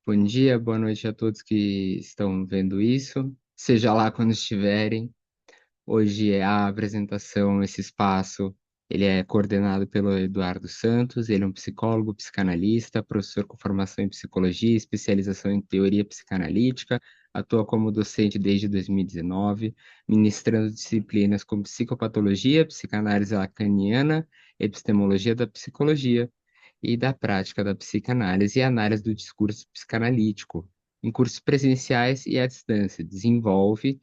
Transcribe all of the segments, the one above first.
Bom dia, boa noite a todos que estão vendo isso, seja lá quando estiverem. Hoje é a apresentação, esse espaço, ele é coordenado pelo Eduardo Santos, ele é um psicólogo, psicanalista, professor com formação em psicologia, especialização em teoria psicanalítica, atua como docente desde 2019, ministrando disciplinas como psicopatologia, psicanálise lacaniana, epistemologia da psicologia e da prática da psicanálise e análise do discurso psicanalítico, em cursos presenciais e à distância. Desenvolve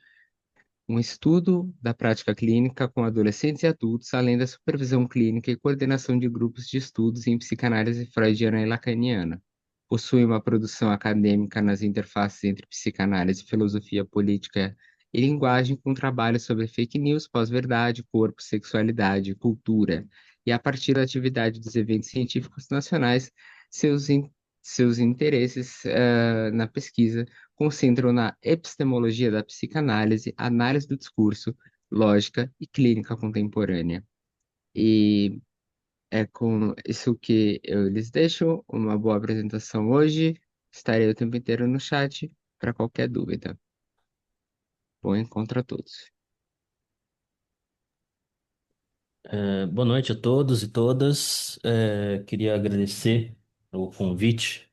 um estudo da prática clínica com adolescentes e adultos, além da supervisão clínica e coordenação de grupos de estudos em psicanálise freudiana e lacaniana. Possui uma produção acadêmica nas interfaces entre psicanálise, filosofia política e linguagem, com trabalhos sobre fake news, pós-verdade, corpo, sexualidade, cultura. E a partir da atividade dos eventos científicos nacionais, seus, seus interesses na pesquisa concentram na epistemologia da psicanálise, análise do discurso, lógica e clínica contemporânea. E é com isso que eu lhes deixo uma boa apresentação hoje. Estarei o tempo inteiro no chat para qualquer dúvida. Bom encontro a todos. Boa noite a todos e todas. Queria agradecer o convite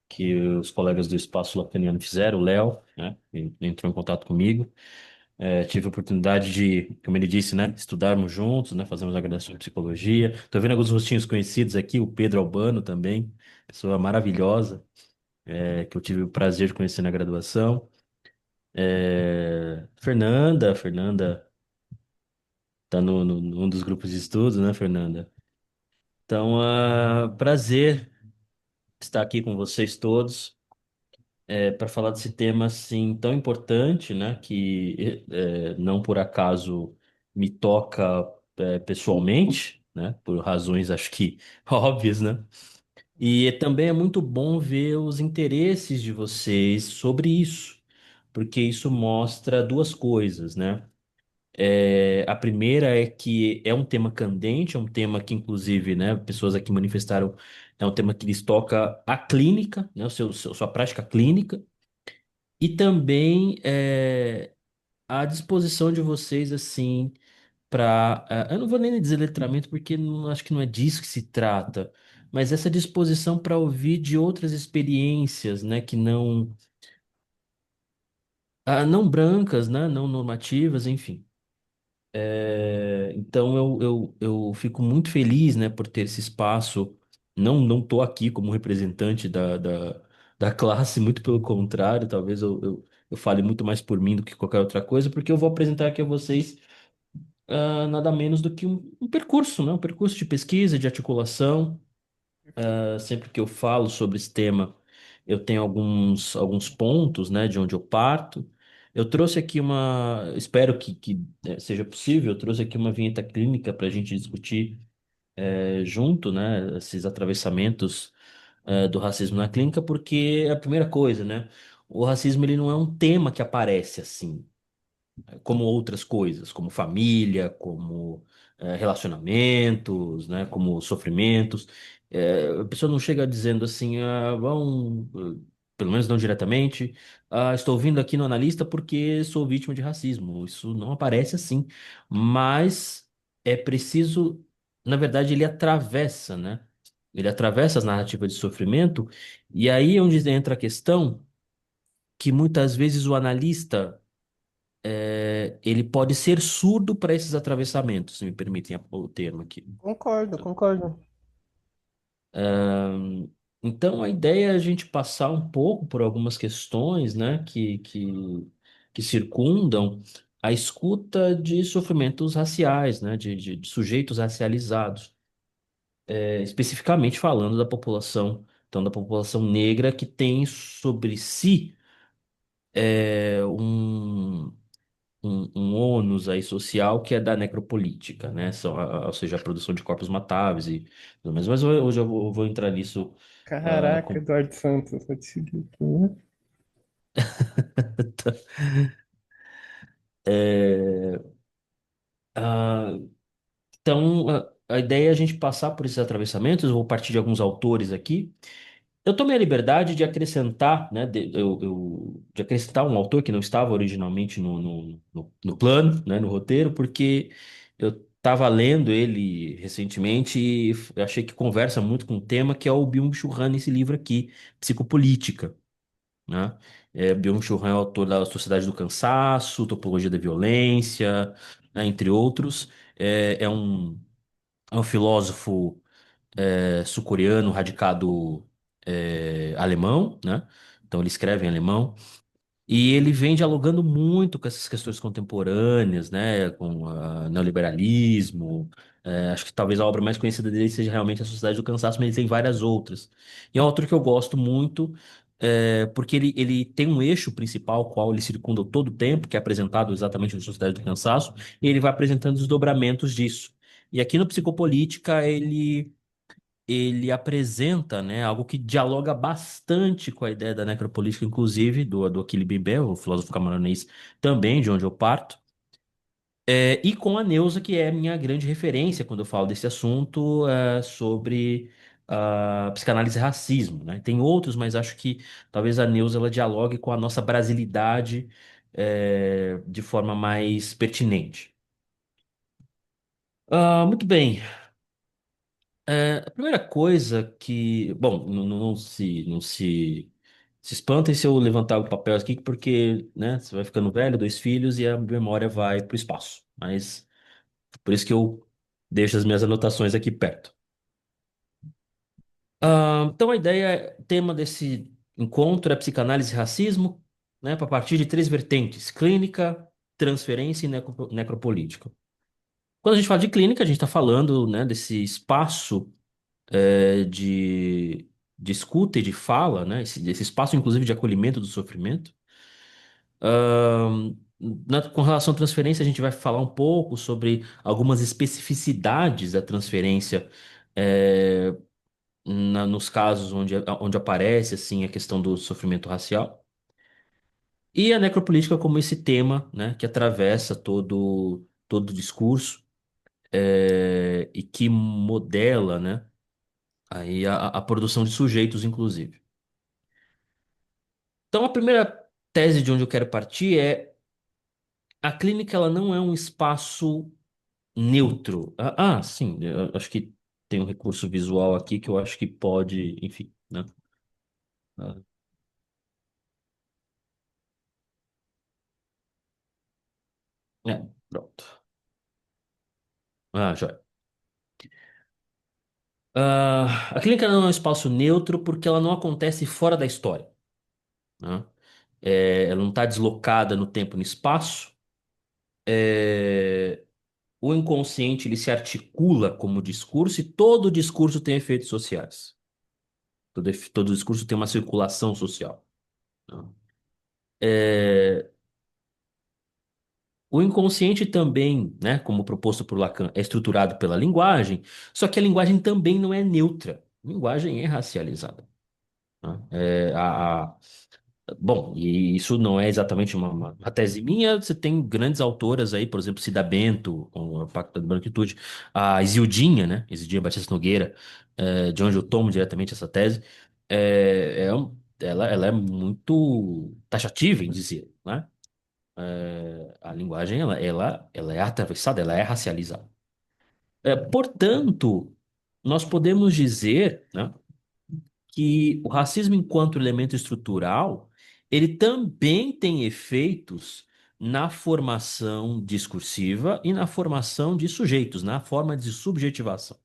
que os colegas do Espaço Lacaniano fizeram, o Léo, né, entrou em contato comigo. Tive a oportunidade de, como ele disse, né, estudarmos juntos, né, fazermos a graduação em psicologia. Estou vendo alguns rostinhos conhecidos aqui, o Pedro Albano também, pessoa maravilhosa, que eu tive o prazer de conhecer na graduação. Fernanda está num dos grupos de estudos, né, Fernanda? Então, prazer estar aqui com vocês todos para falar desse tema assim tão importante, né? Que não por acaso me toca pessoalmente, né? Por razões acho que óbvias, né? E também é muito bom ver os interesses de vocês sobre isso, porque isso mostra duas coisas, né? A primeira é que é um tema candente, é um tema que, inclusive, né, pessoas aqui manifestaram, é um tema que lhes toca a clínica, né, sua prática clínica, e também a disposição de vocês, assim, para. Eu não vou nem dizer letramento, porque acho que não é disso que se trata, mas essa disposição para ouvir de outras experiências, né, que não brancas, né, não normativas, enfim. Então eu fico muito feliz, né, por ter esse espaço. Não estou aqui como representante da classe, muito pelo contrário, talvez eu fale muito mais por mim do que qualquer outra coisa, porque eu vou apresentar aqui a vocês nada menos do que um percurso, né, um percurso de pesquisa, de articulação. Sempre que eu falo sobre esse tema, eu tenho alguns pontos, né, de onde eu parto. Eu trouxe aqui espero que seja possível, eu trouxe aqui uma vinheta clínica para a gente discutir junto, né, esses atravessamentos do racismo na clínica, porque é a primeira coisa, né, o racismo ele não é um tema que aparece assim como outras coisas, como família, como relacionamentos, né, como sofrimentos. A pessoa não chega dizendo assim, pelo menos não diretamente, estou vindo aqui no analista porque sou vítima de racismo. Isso não aparece assim, mas é preciso, na verdade, ele atravessa, né? Ele atravessa as narrativas de sofrimento, e aí é onde entra a questão que muitas vezes o analista ele pode ser surdo para esses atravessamentos, se me permitem o termo aqui. Concordo, concordo. Então, a ideia é a gente passar um pouco por algumas questões, né, que circundam a escuta de sofrimentos raciais, né, de sujeitos racializados, especificamente falando da população, então, da população negra que tem sobre si um ônus aí social que é da necropolítica, né? Ou seja, a produção de corpos matáveis e tudo mais. Mas hoje eu vou entrar nisso. ah, Caraca, com- Eduardo Santos, vou te seguir aqui, né? É, ah, então, a ideia é a gente passar por esses atravessamentos. Eu vou partir de alguns autores aqui Eu tomei a liberdade de acrescentar, né, de acrescentar um autor que não estava originalmente no plano, né, no roteiro, porque eu estava lendo ele recentemente e eu achei que conversa muito com o tema que é o Byung-Chul Han nesse livro aqui, Psicopolítica, né? Byung-Chul Han é o autor da Sociedade do Cansaço, Topologia da Violência, né, entre outros. É um filósofo sul-coreano radicado alemão, né? Então ele escreve em alemão. E ele vem dialogando muito com essas questões contemporâneas, né? Com neoliberalismo. Acho que talvez a obra mais conhecida dele seja realmente A Sociedade do Cansaço, mas ele tem várias outras. E é um autor que eu gosto muito, porque ele tem um eixo principal, qual ele circunda todo o tempo, que é apresentado exatamente na Sociedade do Cansaço, e ele vai apresentando os desdobramentos disso. E aqui no Psicopolítica, ele apresenta, né, algo que dialoga bastante com a ideia da necropolítica, inclusive do Achille Mbembe, o filósofo camaronês também, de onde eu parto, e com a Neusa, que é a minha grande referência quando eu falo desse assunto, sobre psicanálise e racismo, né? Tem outros, mas acho que talvez a Neusa ela dialogue com a nossa brasilidade, de forma mais pertinente. Muito bem. A primeira coisa que, bom, não se espantem se eu levantar o papel aqui, porque, né, você vai ficando velho, dois filhos e a memória vai para o espaço. Mas por isso que eu deixo as minhas anotações aqui perto. Então a ideia, tema desse encontro é psicanálise e racismo, né, a partir de três vertentes: clínica, transferência e necropolítica. Quando a gente fala de clínica, a gente está falando, né, desse espaço de escuta e de fala, né? Esse espaço, inclusive, de acolhimento do sofrimento. Com relação à transferência, a gente vai falar um pouco sobre algumas especificidades da transferência, é, nos casos onde aparece assim a questão do sofrimento racial. E a necropolítica como esse tema, né, que atravessa todo o discurso, e que modela, né, aí a produção de sujeitos, inclusive. Então, a primeira tese de onde eu quero partir é: a clínica ela não é um espaço neutro. Sim, eu acho que tem um recurso visual aqui que eu acho que pode, enfim, né? Ah, pronto. Joia. A clínica não é um espaço neutro porque ela não acontece fora da história, né? Ela não está deslocada no tempo e no espaço. É, o inconsciente ele se articula como discurso e todo discurso tem efeitos sociais. Todo discurso tem uma circulação social, né? É, o inconsciente também, né, como proposto por Lacan, é estruturado pela linguagem, só que a linguagem também não é neutra. A linguagem é racializada, né? Bom, e isso não é exatamente uma tese minha. Você tem grandes autoras aí, por exemplo, Cida Bento, com o Pacto da Branquitude, a Isildinha, né? Isildinha Batista Nogueira, de onde eu tomo diretamente essa tese. Ela é muito taxativa em dizer, né? A linguagem ela é atravessada, ela é racializada. Portanto, nós podemos dizer, né, que o racismo, enquanto elemento estrutural, ele também tem efeitos na formação discursiva e na formação de sujeitos, na forma de subjetivação.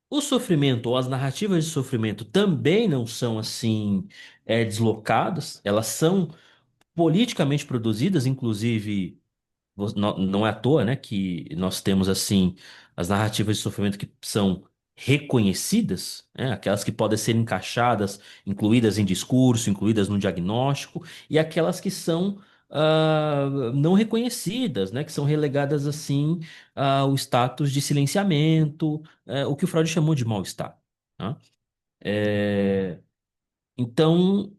O sofrimento ou as narrativas de sofrimento também não são assim deslocadas, elas são politicamente produzidas, inclusive. Não é à toa, né, que nós temos assim as narrativas de sofrimento que são reconhecidas, né, aquelas que podem ser encaixadas, incluídas em discurso, incluídas no diagnóstico, e aquelas que são não reconhecidas, né, que são relegadas assim ao status de silenciamento, o que o Freud chamou de mal-estar, né? É, então,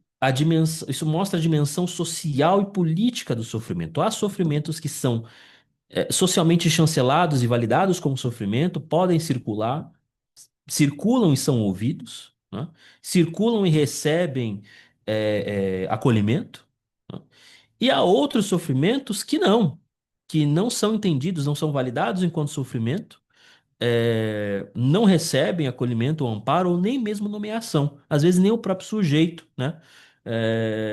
isso mostra a dimensão social e política do sofrimento. Há sofrimentos que são socialmente chancelados e validados como sofrimento, podem circular, circulam e são ouvidos, né? Circulam e recebem acolhimento, né? E há outros sofrimentos que não são entendidos, não são validados enquanto sofrimento, não recebem acolhimento ou amparo, ou nem mesmo nomeação. Às vezes nem o próprio sujeito, né?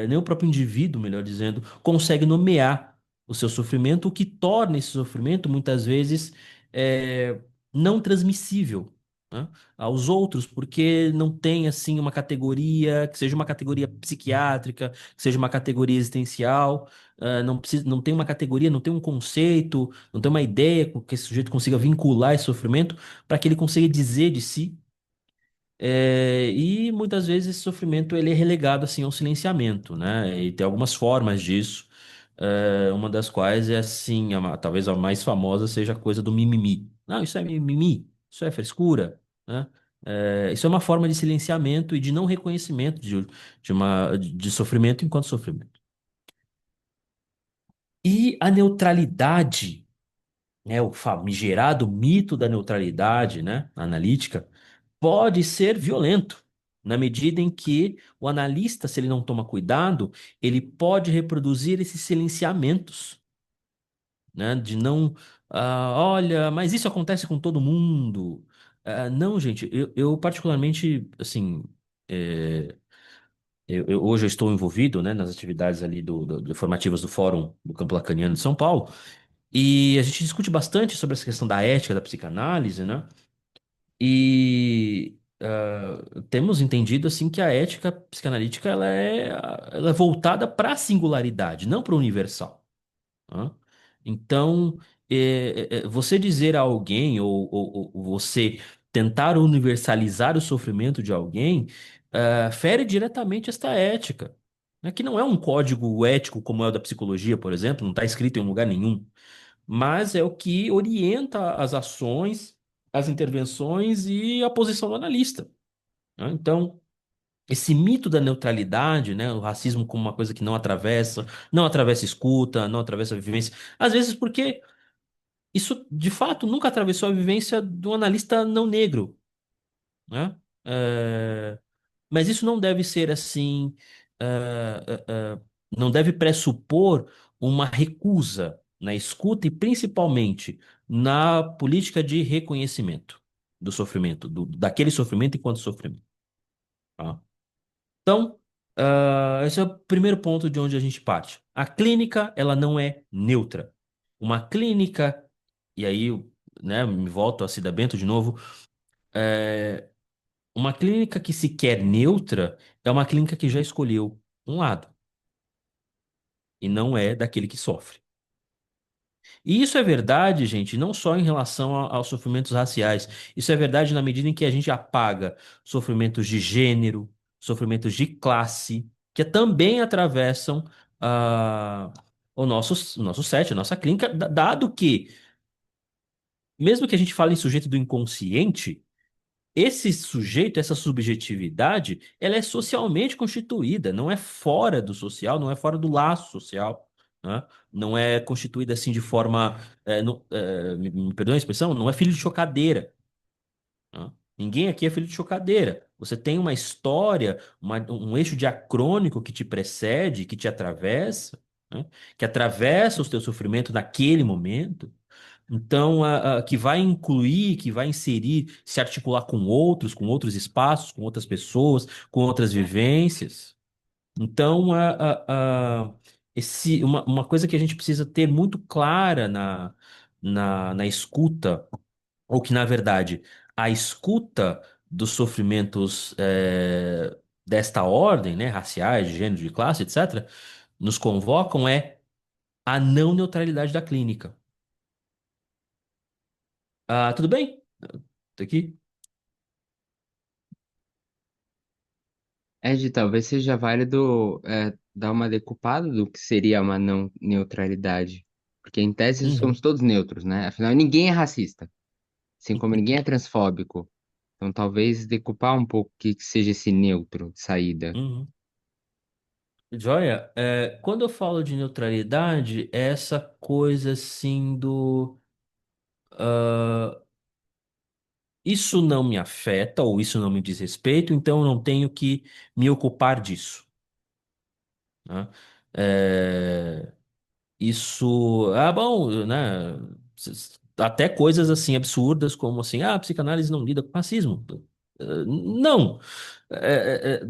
Nem o próprio indivíduo, melhor dizendo, consegue nomear o seu sofrimento, o que torna esse sofrimento, muitas vezes, é, não transmissível, né, aos outros, porque não tem, assim, uma categoria, que seja uma categoria psiquiátrica, que seja uma categoria existencial, não precisa, não tem uma categoria, não tem um conceito, não tem uma ideia com que esse sujeito consiga vincular esse sofrimento para que ele consiga dizer de si. E muitas vezes esse sofrimento ele é relegado assim ao silenciamento, né? E tem algumas formas disso. Uma das quais é assim, talvez a mais famosa seja a coisa do mimimi. Não, isso é mimimi, isso é frescura, né? Isso é uma forma de silenciamento e de não reconhecimento de sofrimento enquanto sofrimento. E a neutralidade, né, o famigerado mito da neutralidade, né, analítica, pode ser violento, na medida em que o analista, se ele não toma cuidado, ele pode reproduzir esses silenciamentos, né, de não, olha, mas isso acontece com todo mundo. Não, gente, eu particularmente, assim, é, hoje eu estou envolvido, né, nas atividades ali formativas do Fórum do Campo Lacaniano de São Paulo, e a gente discute bastante sobre essa questão da ética da psicanálise, né? E temos entendido assim que a ética psicanalítica ela é voltada para a singularidade, não para o universal. Tá? Então, você dizer a alguém ou você tentar universalizar o sofrimento de alguém fere diretamente esta ética, né? Que não é um código ético como é o da psicologia, por exemplo, não está escrito em lugar nenhum, mas é o que orienta as ações, as intervenções e a posição do analista, né? Então, esse mito da neutralidade, né, o racismo como uma coisa que não atravessa escuta, não atravessa vivência, às vezes porque isso de fato nunca atravessou a vivência do analista não negro, né? É, mas isso não deve ser assim, não deve pressupor uma recusa na escuta e principalmente na política de reconhecimento do sofrimento, daquele sofrimento enquanto sofrimento. Tá? Então, esse é o primeiro ponto de onde a gente parte. A clínica, ela não é neutra. Uma clínica, e aí, né, me volto a Cida Bento de novo, é, uma clínica que se quer neutra é uma clínica que já escolheu um lado e não é daquele que sofre. E isso é verdade, gente, não só em relação aos sofrimentos raciais. Isso é verdade na medida em que a gente apaga sofrimentos de gênero, sofrimentos de classe, que também atravessam ah, o nosso set, a nossa clínica, dado que, mesmo que a gente fale em sujeito do inconsciente, esse sujeito, essa subjetividade, ela é socialmente constituída, não é fora do social, não é fora do laço social, né? Não é constituída assim de forma, me perdoa a expressão, não é filho de chocadeira, né? Ninguém aqui é filho de chocadeira. Você tem uma história, um eixo diacrônico que te precede, que te atravessa, né? Que atravessa o teu sofrimento naquele momento. Então, que vai incluir, que vai inserir, se articular com outros espaços, com outras pessoas, com outras vivências. Então, uma coisa que a gente precisa ter muito clara na escuta, ou que, na verdade, a escuta dos sofrimentos desta ordem, né, raciais, de gênero, de classe, etc., nos convocam a não neutralidade da clínica. Tudo bem? Tô aqui. Ed, talvez seja válido dar uma decupada do que seria uma não neutralidade. Porque em tese somos Uhum, todos neutros, né? Afinal, ninguém é racista, assim como ninguém é transfóbico. Então talvez decupar um pouco o que seja esse neutro de saída. uhum. Joia, quando eu falo de neutralidade, é essa coisa assim do. isso não me afeta ou isso não me diz respeito, então eu não tenho que me ocupar disso, né? É, isso, bom, né? Até coisas assim absurdas como assim, a psicanálise não lida com racismo. Não.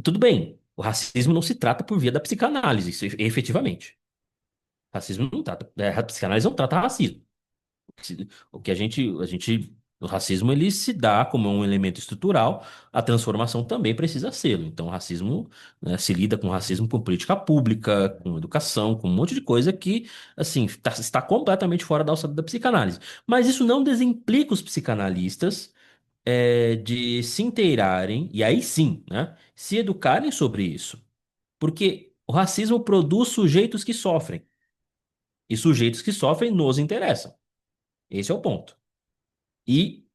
Tudo bem. O racismo não se trata por via da psicanálise, efetivamente. Racismo não trata, a psicanálise não trata racismo. O que o racismo ele se dá como um elemento estrutural, a transformação também precisa ser. Então, o racismo, né, se lida com racismo com política pública, com educação, com um monte de coisa que, assim, está completamente fora da alçada da psicanálise. Mas isso não desimplica os psicanalistas, de se inteirarem, e aí sim, né, se educarem sobre isso. Porque o racismo produz sujeitos que sofrem, e sujeitos que sofrem nos interessam. Esse é o ponto. E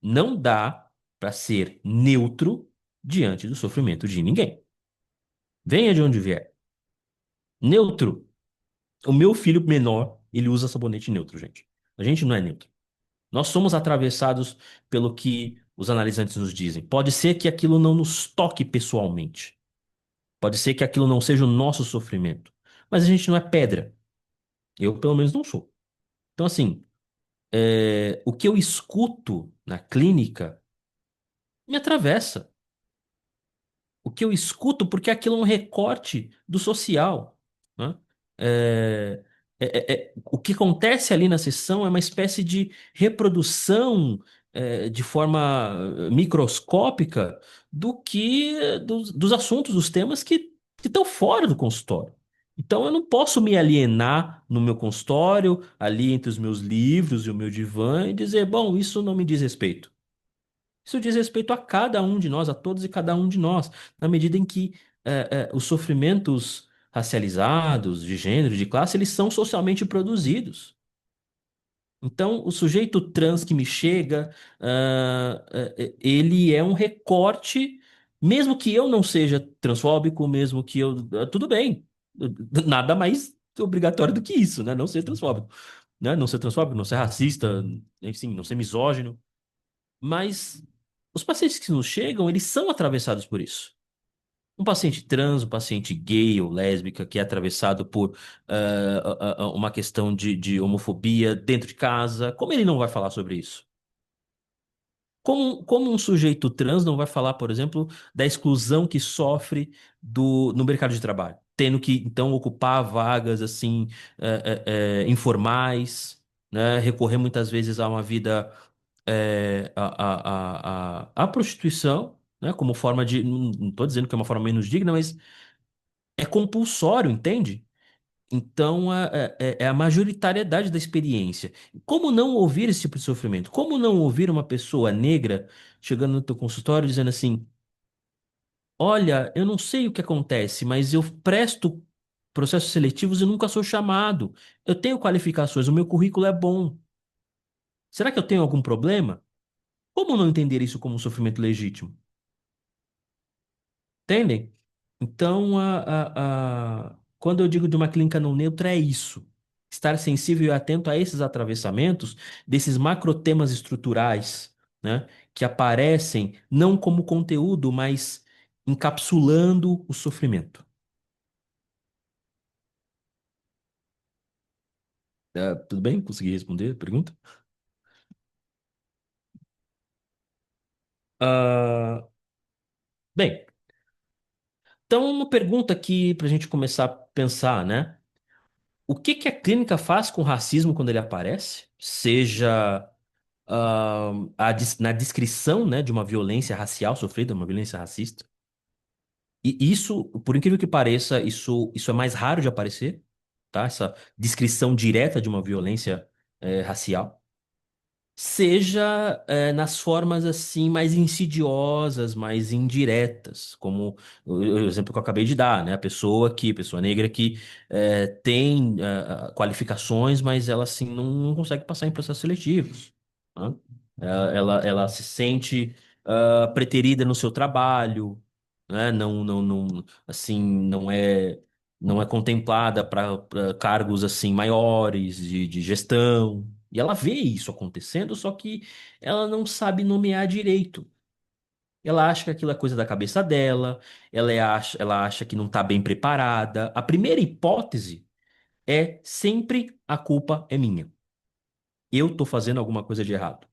não dá para ser neutro diante do sofrimento de ninguém. Venha de onde vier. Neutro. O meu filho menor, ele usa sabonete neutro, gente. A gente não é neutro. Nós somos atravessados pelo que os analisantes nos dizem. Pode ser que aquilo não nos toque pessoalmente. Pode ser que aquilo não seja o nosso sofrimento. Mas a gente não é pedra. Eu, pelo menos, não sou. Então, assim, o que eu escuto na clínica me atravessa. O que eu escuto, porque aquilo é um recorte do social, né? É, o que acontece ali na sessão é uma espécie de reprodução, de forma microscópica dos assuntos, dos temas que estão fora do consultório. Então eu não posso me alienar no meu consultório, ali entre os meus livros e o meu divã, e dizer, bom, isso não me diz respeito. Isso diz respeito a cada um de nós, a todos e cada um de nós, na medida em que os sofrimentos racializados, de gênero, de classe, eles são socialmente produzidos. Então, o sujeito trans que me chega, ele é um recorte, mesmo que eu não seja transfóbico, mesmo que eu. Tudo bem. Nada mais obrigatório do que isso, né? Não ser transfóbico, né? Não ser transfóbico, não ser racista, enfim, não ser misógino. Mas os pacientes que nos chegam, eles são atravessados por isso. Um paciente trans, um paciente gay ou lésbica que é atravessado por uma questão de homofobia dentro de casa, como ele não vai falar sobre isso? Como um sujeito trans não vai falar, por exemplo, da exclusão que sofre no mercado de trabalho, tendo que então ocupar vagas assim informais, né, recorrer muitas vezes a uma vida a prostituição, né, como forma de. Não estou dizendo que é uma forma menos digna, mas é compulsório, entende? Então, é a majoritariedade da experiência. Como não ouvir esse tipo de sofrimento? Como não ouvir uma pessoa negra chegando no teu consultório dizendo assim: Olha, eu não sei o que acontece, mas eu presto processos seletivos e nunca sou chamado. Eu tenho qualificações, o meu currículo é bom. Será que eu tenho algum problema? Como não entender isso como um sofrimento legítimo? Entendem? Então, quando eu digo de uma clínica não neutra, é isso. Estar sensível e atento a esses atravessamentos desses macrotemas estruturais, né, que aparecem não como conteúdo, mas encapsulando o sofrimento. Tudo bem? Consegui responder a pergunta? Ah, bem, então uma pergunta aqui para a gente começar a pensar, né? O que que a clínica faz com o racismo quando ele aparece? Seja na descrição, né, de uma violência racial sofrida, uma violência racista. E isso, por incrível que pareça, isso é mais raro de aparecer, tá? Essa descrição direta de uma violência racial. Seja nas formas assim mais insidiosas, mais indiretas, como o exemplo que eu acabei de dar, né? A pessoa negra que tem qualificações, mas ela assim não consegue passar em processos seletivos, né? Ela se sente preterida no seu trabalho, né? Assim, não é contemplada para cargos assim maiores de gestão. E ela vê isso acontecendo, só que ela não sabe nomear direito. Ela acha que aquilo é coisa da cabeça dela, ela acha que não está bem preparada. A primeira hipótese é sempre a culpa é minha. Eu estou fazendo alguma coisa de errado.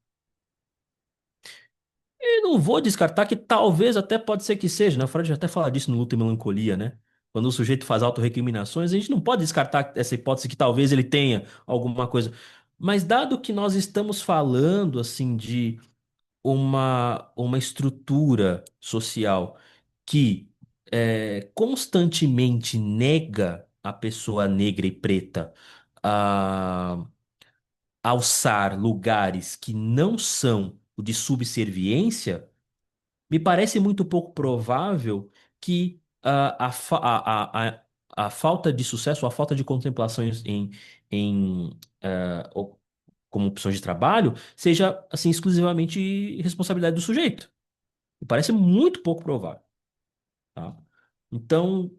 E não vou descartar que talvez até pode ser que seja, né? O Freud já até fala disso no Luta e Melancolia, né? Quando o sujeito faz autorrecriminações, a gente não pode descartar essa hipótese que talvez ele tenha alguma coisa. Mas dado que nós estamos falando, assim, de uma estrutura social que constantemente nega a pessoa negra e preta a alçar lugares que não são o de subserviência, me parece muito pouco provável que a falta de sucesso, a falta de contemplação em como opções de trabalho seja assim exclusivamente responsabilidade do sujeito. Me parece muito pouco provável, tá? Então,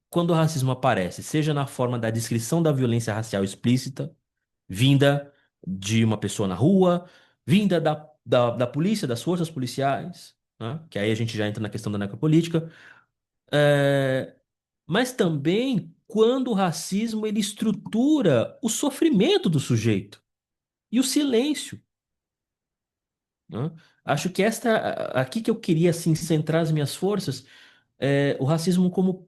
quando o racismo aparece, seja na forma da descrição da violência racial explícita, vinda de uma pessoa na rua, vinda da polícia, das forças policiais, né? Que aí a gente já entra na questão da necropolítica, é, mas também quando o racismo ele estrutura o sofrimento do sujeito e o silêncio, né? Acho que aqui que eu queria assim centrar as minhas forças o racismo como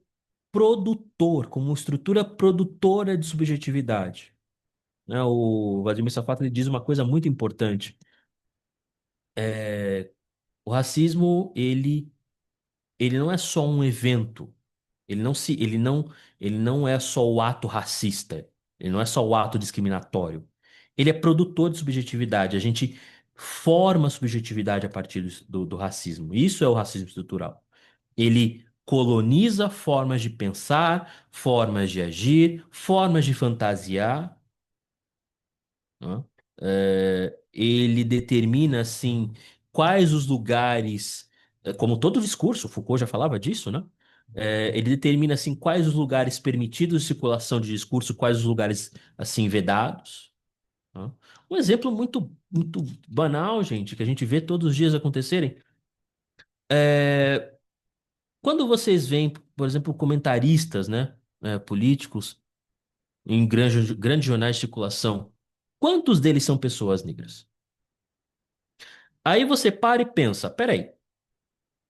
produtor, como estrutura produtora de subjetividade, né? O Vladimir Safato ele diz uma coisa muito importante. O racismo ele não é só um evento. Ele não é só o ato racista. Ele não é só o ato discriminatório. Ele é produtor de subjetividade. A gente forma a subjetividade a partir do racismo. Isso é o racismo estrutural. Ele coloniza formas de pensar, formas de agir, formas de fantasiar, né? Ele determina, assim, quais os lugares, como todo discurso, Foucault já falava disso, né? Ele determina, assim, quais os lugares permitidos de circulação de discurso, quais os lugares, assim, vedados, né? Um exemplo muito, muito banal, gente, que a gente vê todos os dias acontecerem. Quando vocês veem, por exemplo, comentaristas, né, políticos em grandes jornais de circulação, quantos deles são pessoas negras? Aí você para e pensa, peraí,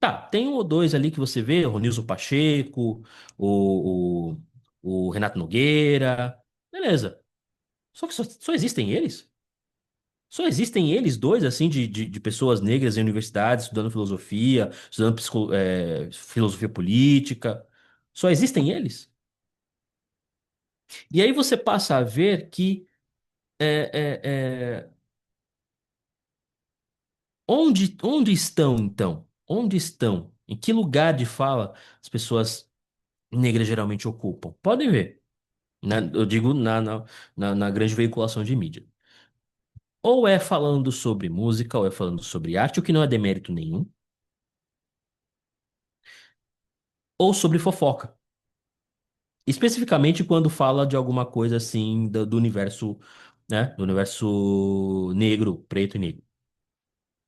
tá, tem um ou dois ali que você vê, o Nilson Pacheco, o, o Renato Nogueira, beleza. Só que só existem eles? Só existem eles dois, assim, de pessoas negras em universidades, estudando filosofia, estudando filosofia política. Só existem eles? E aí você passa a ver que é, é, é, onde estão, então? Onde estão? Em que lugar de fala as pessoas negras geralmente ocupam? Podem ver, né? Eu digo na grande veiculação de mídia. Ou é falando sobre música, ou é falando sobre arte, o que não é demérito nenhum, ou sobre fofoca. Especificamente quando fala de alguma coisa assim do universo, né? Do universo negro, preto e negro.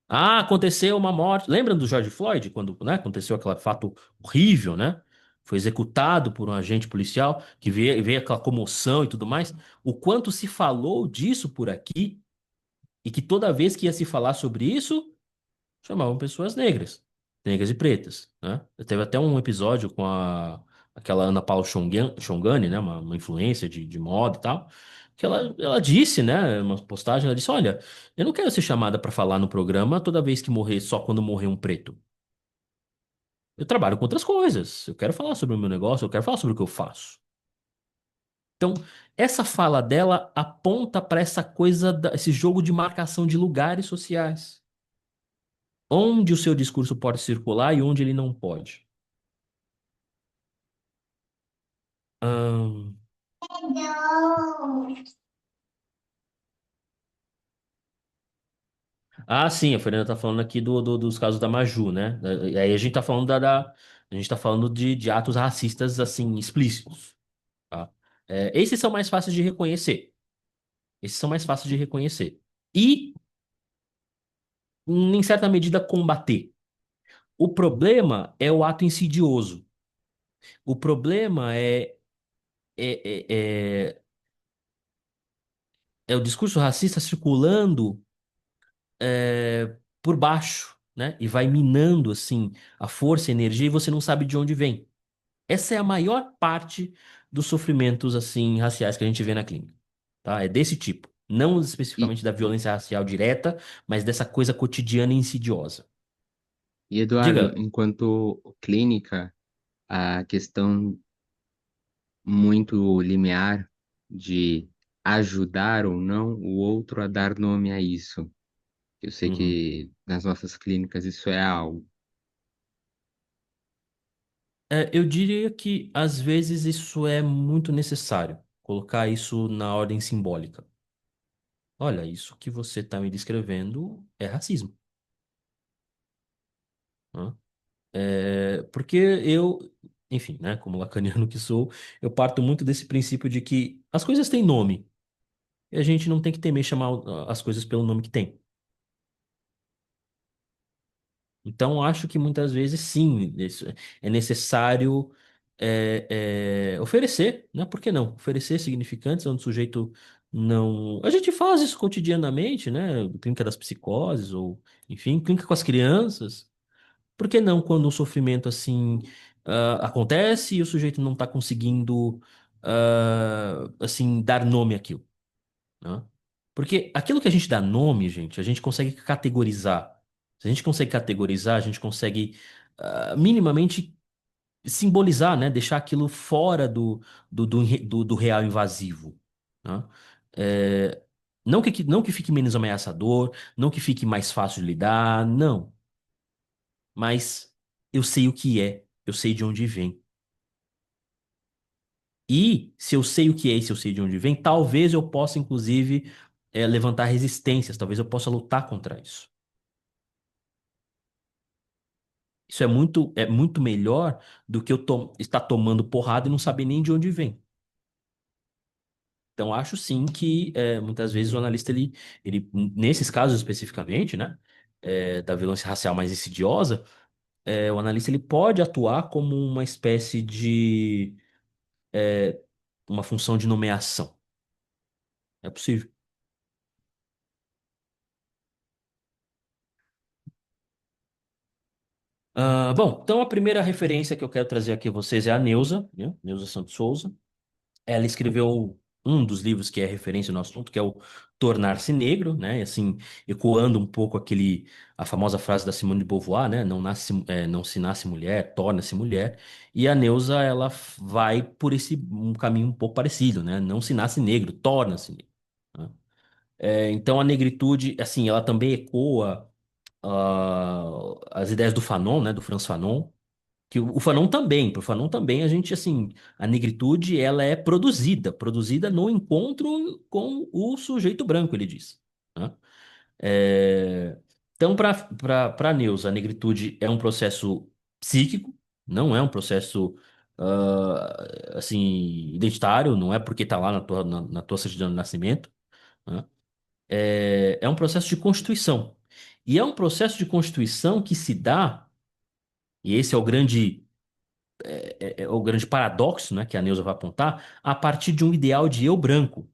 Ah, aconteceu uma morte. Lembra do George Floyd, quando, né, aconteceu aquele fato horrível, né? Foi executado por um agente policial que veio aquela comoção e tudo mais. O quanto se falou disso por aqui e que toda vez que ia se falar sobre isso, chamavam pessoas negras, negras e pretas, né? Teve até um episódio com aquela Ana Paula Chongani, né? Uma influência de moda e tal, que ela disse, né? Uma postagem, ela disse, olha, eu não quero ser chamada para falar no programa toda vez que morrer, só quando morrer um preto. Eu trabalho com outras coisas. Eu quero falar sobre o meu negócio, eu quero falar sobre o que eu faço. Então, essa fala dela aponta para essa coisa, esse jogo de marcação de lugares sociais. Onde o seu discurso pode circular e onde ele não pode. Ahn, sim, a Fernanda tá falando aqui dos casos da Maju, né? E aí a gente tá falando a gente tá falando de atos racistas, assim, explícitos, tá? Esses são mais fáceis de reconhecer. Esses são mais fáceis de reconhecer. E, em certa medida, combater. O problema é o ato insidioso. O problema é, é, é, é o discurso racista circulando por baixo, né? E vai minando, assim, a força, a energia, e você não sabe de onde vem. Essa é a maior parte dos sofrimentos, assim, raciais que a gente vê na clínica, tá? É desse tipo. Não E, especificamente da violência racial direta, mas dessa coisa cotidiana e insidiosa. e Eduardo, Diga. enquanto clínica, a questão muito limiar de ajudar ou não o outro a dar nome a isso. Eu sei Uhum. que nas nossas clínicas isso é algo. Eu diria que às vezes isso é muito necessário, colocar isso na ordem simbólica. Olha, isso que você está me descrevendo é racismo, né? Porque eu, enfim, né, como lacaniano que sou, eu parto muito desse princípio de que as coisas têm nome e a gente não tem que temer chamar as coisas pelo nome que tem. Então, acho que muitas vezes, sim, isso é necessário oferecer, né? Por que não? Oferecer significantes onde o sujeito não. A gente faz isso cotidianamente, né? Clínica das psicoses, ou, enfim, clínica com as crianças. Por que não quando o sofrimento, assim, acontece e o sujeito não está conseguindo, assim, dar nome àquilo, né? Porque aquilo que a gente dá nome, gente, a gente consegue categorizar. Se a gente consegue categorizar, a gente consegue minimamente simbolizar, né? Deixar aquilo fora do real invasivo, né? É, não que fique menos ameaçador, não que fique mais fácil de lidar, não. Mas eu sei o que é, eu sei de onde vem. E se eu sei o que é e se eu sei de onde vem, talvez eu possa, inclusive, levantar resistências, talvez eu possa lutar contra isso. Isso é muito melhor do que eu estar tomando porrada e não saber nem de onde vem. Então, acho sim que muitas vezes o analista, nesses casos especificamente, né, da violência racial mais insidiosa, o analista ele pode atuar como uma espécie de uma função de nomeação. É possível. Bom, então a primeira referência que eu quero trazer aqui a vocês é a Neuza, né? Neuza Santos Souza. Ela escreveu um dos livros que é referência no assunto, que é o Tornar-se Negro, né? E, assim, ecoando um pouco a famosa frase da Simone de Beauvoir, né? Não se nasce mulher, torna-se mulher. E a Neuza, ela vai por esse um caminho um pouco parecido, né? Não se nasce negro, torna-se negro, né? Então a negritude, assim, ela também ecoa as ideias do Fanon, né? Do Frantz Fanon. Que o Fanon também, pro Fanon também a gente, assim, a negritude ela é produzida no encontro com o sujeito branco, ele diz, né? Então, para Neuza, a negritude é um processo psíquico, não é um processo, assim, identitário, não é porque está lá na tua certidão de nascimento, né? É um processo de constituição. E é um processo de constituição que se dá, e esse é o grande paradoxo, né, que a Neuza vai apontar, a partir de um ideal de eu branco.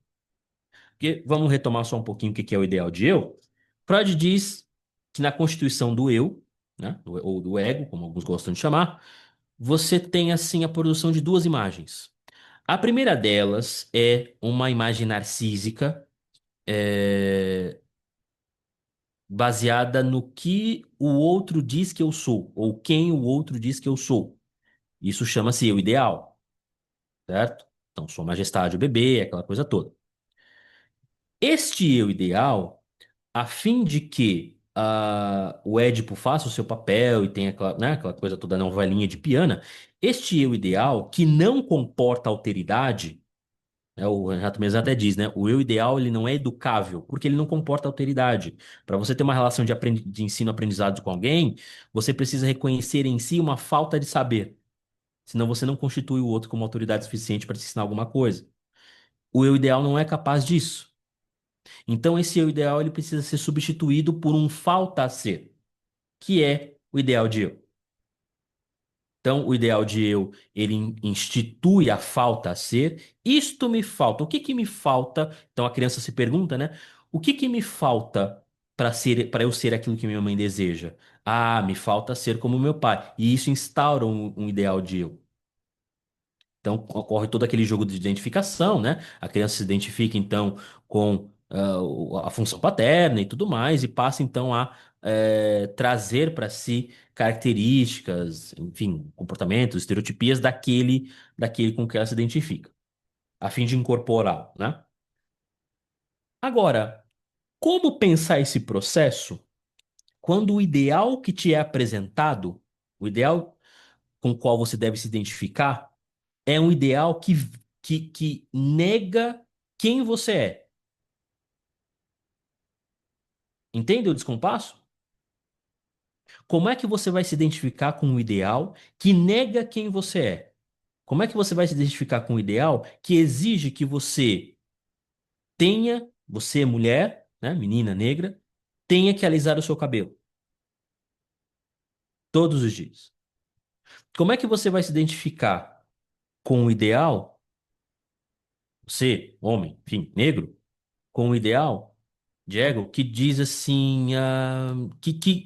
Porque, vamos retomar só um pouquinho o que é o ideal de eu. Freud diz que na constituição do eu, né, ou do ego, como alguns gostam de chamar, você tem assim a produção de duas imagens. A primeira delas é uma imagem narcísica, é, baseada no que o outro diz que eu sou, ou quem o outro diz que eu sou. Isso chama-se eu ideal, certo? Então, Sua Majestade, o bebê, aquela coisa toda. Este eu ideal, a fim de que o Édipo faça o seu papel e tenha aquela, né, aquela coisa toda novelinha de piana, este eu ideal, que não comporta alteridade, né, o Renato Menezes até diz, né? O eu ideal ele não é educável, porque ele não comporta alteridade. Para você ter uma relação de ensino-aprendizado com alguém, você precisa reconhecer em si uma falta de saber. Senão você não constitui o outro como autoridade suficiente para te ensinar alguma coisa. O eu ideal não é capaz disso. Então, esse eu ideal ele precisa ser substituído por um falta a ser, que é o ideal de eu. Então, o ideal de eu, ele institui a falta a ser. Isto me falta. O que que me falta? Então, a criança se pergunta, né? O que que me falta para eu ser aquilo que minha mãe deseja? Ah, me falta ser como meu pai. E isso instaura um ideal de eu. Então ocorre todo aquele jogo de identificação, né? A criança se identifica então com a função paterna e tudo mais, e passa então a trazer para si características, enfim, comportamentos, estereotipias daquele com que ela se identifica, a fim de incorporar, né? Agora, como pensar esse processo quando o ideal que te é apresentado, o ideal com o qual você deve se identificar, é um ideal que nega quem você é. Entende o descompasso? Como é que você vai se identificar com um ideal que nega quem você é? Como é que você vai se identificar com um ideal que exige que você mulher, né, menina negra, tenha que alisar o seu cabelo todos os dias? Como é que você vai se identificar com o ideal, você, homem, enfim, negro, com o ideal de ego que diz assim, que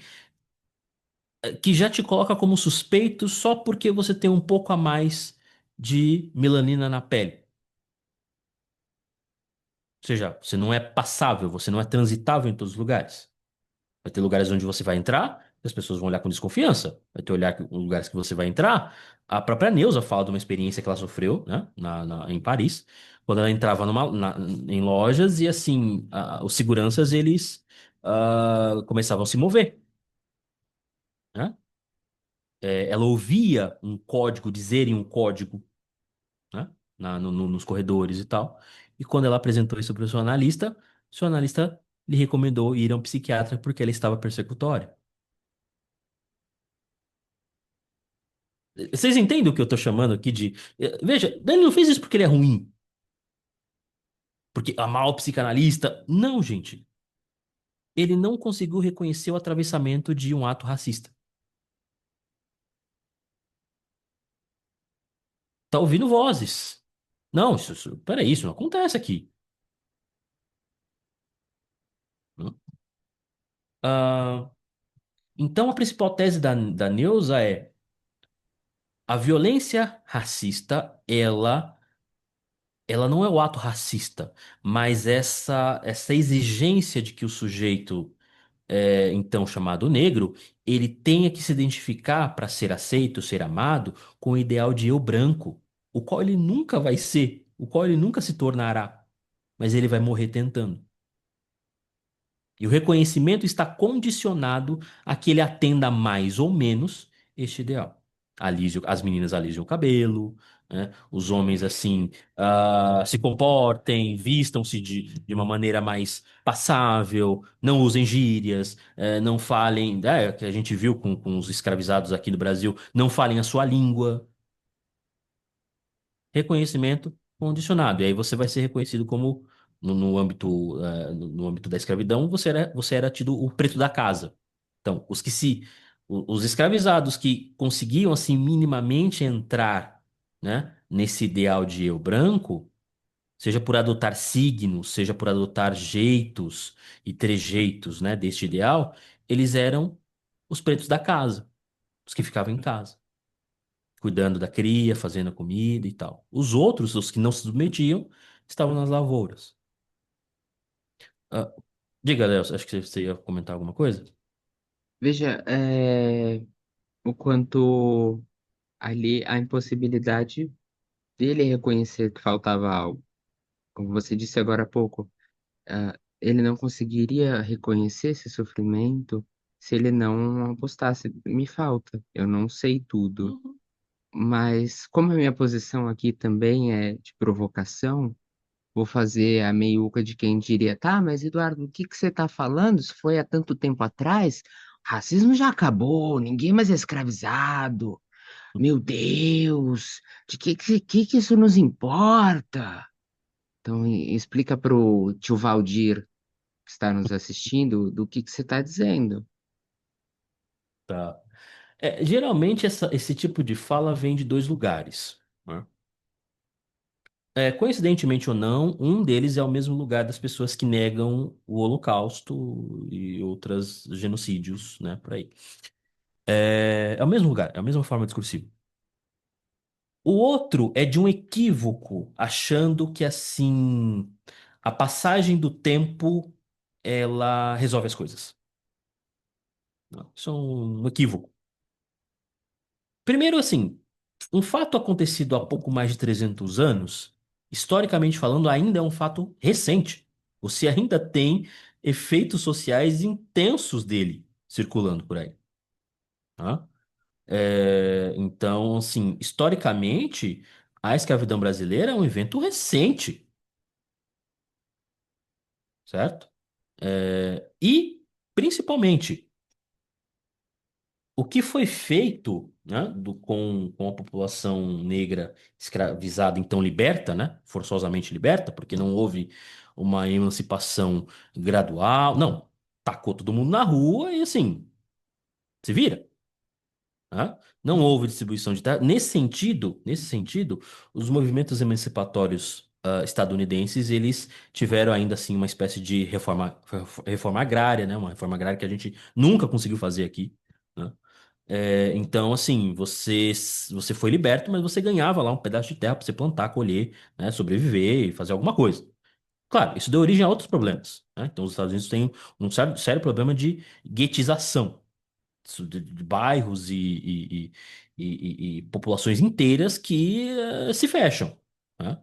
já te coloca como suspeito só porque você tem um pouco a mais de melanina na pele. Ou seja, você não é passável, você não é transitável em todos os lugares. Vai ter lugares onde você vai entrar, e as pessoas vão olhar com desconfiança. Vai ter lugares que você vai entrar. A própria Neuza fala de uma experiência que ela sofreu, né, em Paris, quando ela entrava em lojas e assim, os seguranças eles começavam a se mover, né? Ela ouvia um código dizerem um código, né? Nos corredores e tal. E quando ela apresentou isso para o seu analista lhe recomendou ir a um psiquiatra porque ela estava persecutória. Vocês entendem o que eu estou chamando aqui de. Veja, ele não fez isso porque ele é ruim, porque amar o psicanalista. Não, gente. Ele não conseguiu reconhecer o atravessamento de um ato racista. Tá ouvindo vozes. Não, peraí, isso não acontece aqui. Ah, então, a principal tese da Neuza é a violência racista, ela não é o ato racista, mas essa exigência de que o sujeito, então chamado negro, ele tenha que se identificar para ser aceito, ser amado, com o ideal de eu branco, o qual ele nunca vai ser, o qual ele nunca se tornará, mas ele vai morrer tentando. E o reconhecimento está condicionado a que ele atenda mais ou menos este ideal. As meninas alisem o cabelo, né? Os homens, assim, se comportem, vistam-se de uma maneira mais passável, não usem gírias, não falem, que a gente viu com os escravizados aqui no Brasil, não falem a sua língua. Reconhecimento condicionado. E aí você vai ser reconhecido como, no âmbito da escravidão, você era tido o preto da casa. Então, os escravizados que conseguiam, assim, minimamente entrar, né, nesse ideal de eu branco, seja por adotar signos, seja por adotar jeitos e trejeitos, né, deste ideal, eles eram os pretos da casa, os que ficavam em casa cuidando da cria, fazendo a comida e tal. Os outros, os que não se submetiam, estavam nas lavouras. Ah, diga, Léo, acho que você ia comentar alguma coisa? Veja, o quanto ali a impossibilidade dele reconhecer que faltava algo. Como você disse agora há pouco, ele não conseguiria reconhecer esse sofrimento se ele não apostasse. Me falta, eu não sei tudo. Uhum. Mas como a minha posição aqui também é de provocação, vou fazer a meiuca de quem diria, tá, mas Eduardo, o que que você está falando? Isso foi há tanto tempo atrás? O racismo já acabou, ninguém mais é escravizado. Meu Deus, de que isso nos importa? Então, explica pro tio Valdir. está nos assistindo do que você está dizendo. Tá. Geralmente esse tipo de fala vem de dois lugares, né? Coincidentemente ou não, um deles é o mesmo lugar das pessoas que negam o Holocausto e outros genocídios, né, por aí. É o mesmo lugar, é a mesma forma discursiva. O outro é de um equívoco, achando que assim a passagem do tempo ela resolve as coisas. Não, isso é um equívoco. Primeiro, assim, um fato acontecido há pouco mais de 300 anos, historicamente falando, ainda é um fato recente. Você ainda tem efeitos sociais intensos dele circulando por aí, tá? Então, assim, historicamente, a escravidão brasileira é um evento recente, certo? E, principalmente, o que foi feito, né, com a população negra escravizada, então liberta, né, forçosamente liberta, porque não houve uma emancipação gradual, não, tacou todo mundo na rua e assim, se vira, né? Não houve distribuição de terra. Nesse sentido, os movimentos emancipatórios estadunidenses, eles tiveram ainda assim uma espécie de reforma agrária, né, uma reforma agrária que a gente nunca conseguiu fazer aqui, né? Então, assim, você foi liberto, mas você ganhava lá um pedaço de terra para você plantar, colher, né, sobreviver e fazer alguma coisa. Claro, isso deu origem a outros problemas, né? Então, os Estados Unidos têm um sério, sério problema de guetização, de bairros e populações inteiras que se fecham, né?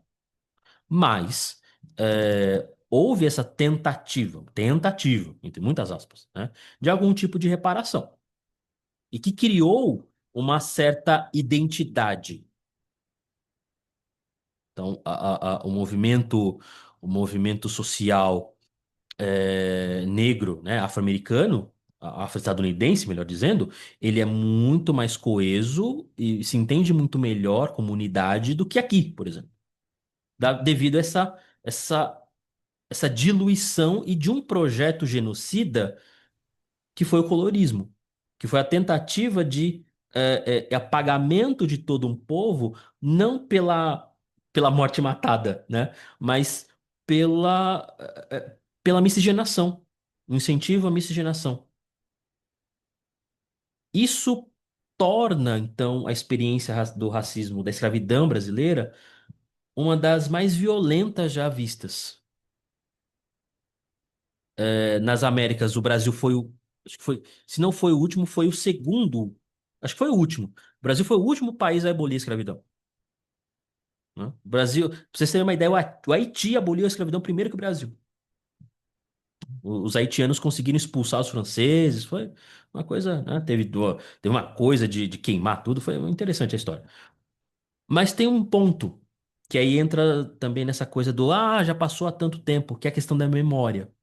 Mas houve essa tentativa, entre muitas aspas, né, de algum tipo de reparação e que criou uma certa identidade. Então, o movimento social negro, né, afro-americano, afro-estadunidense, melhor dizendo, ele é muito mais coeso e se entende muito melhor como unidade do que aqui, por exemplo, devido a essa diluição e de um projeto genocida que foi o colorismo, que foi a tentativa de apagamento de todo um povo, não pela morte matada, né? Mas pela miscigenação, um incentivo à miscigenação. Isso torna, então, a experiência do racismo, da escravidão brasileira, uma das mais violentas já vistas. Nas Américas, o Brasil foi acho que foi, se não foi o último, foi o segundo, acho que foi o último. O Brasil foi o último país a abolir a escravidão, né? O Brasil, pra vocês terem uma ideia, o Haiti aboliu a escravidão primeiro que o Brasil. Os haitianos conseguiram expulsar os franceses, foi uma coisa, né? Teve uma coisa de queimar tudo, foi interessante a história. Mas tem um ponto, que aí entra também nessa coisa já passou há tanto tempo, que é a questão da memória.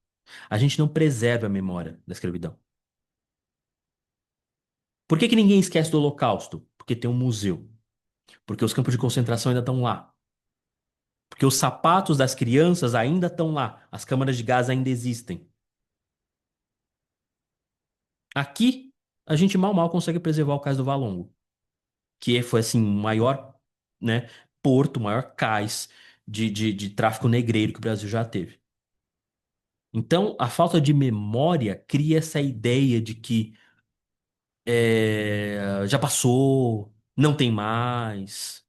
A gente não preserva a memória da escravidão. Por que que ninguém esquece do Holocausto? Porque tem um museu. Porque os campos de concentração ainda estão lá. Porque os sapatos das crianças ainda estão lá. As câmaras de gás ainda existem. Aqui, a gente mal mal consegue preservar o cais do Valongo, que foi assim o maior, né, porto, o maior cais de tráfico negreiro que o Brasil já teve. Então, a falta de memória cria essa ideia de que já passou, não tem mais,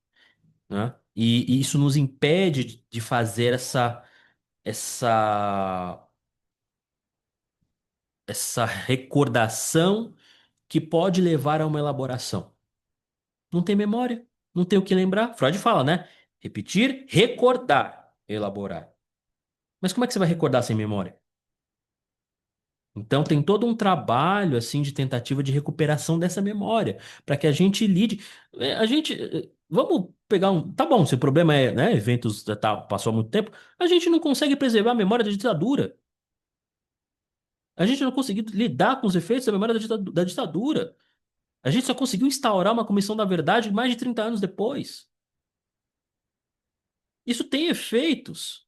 né? E isso nos impede de fazer essa, essa recordação que pode levar a uma elaboração. Não tem memória, não tem o que lembrar. Freud fala, né? Repetir, recordar, elaborar. Mas como é que você vai recordar sem memória? Então tem todo um trabalho assim de tentativa de recuperação dessa memória, para que a gente lide. Vamos pegar um. Tá bom, se o problema é, né, eventos passou há muito tempo, a gente não consegue preservar a memória da ditadura. A gente não conseguiu lidar com os efeitos da memória da ditadura. A gente só conseguiu instaurar uma comissão da verdade mais de 30 anos depois. Isso tem efeitos.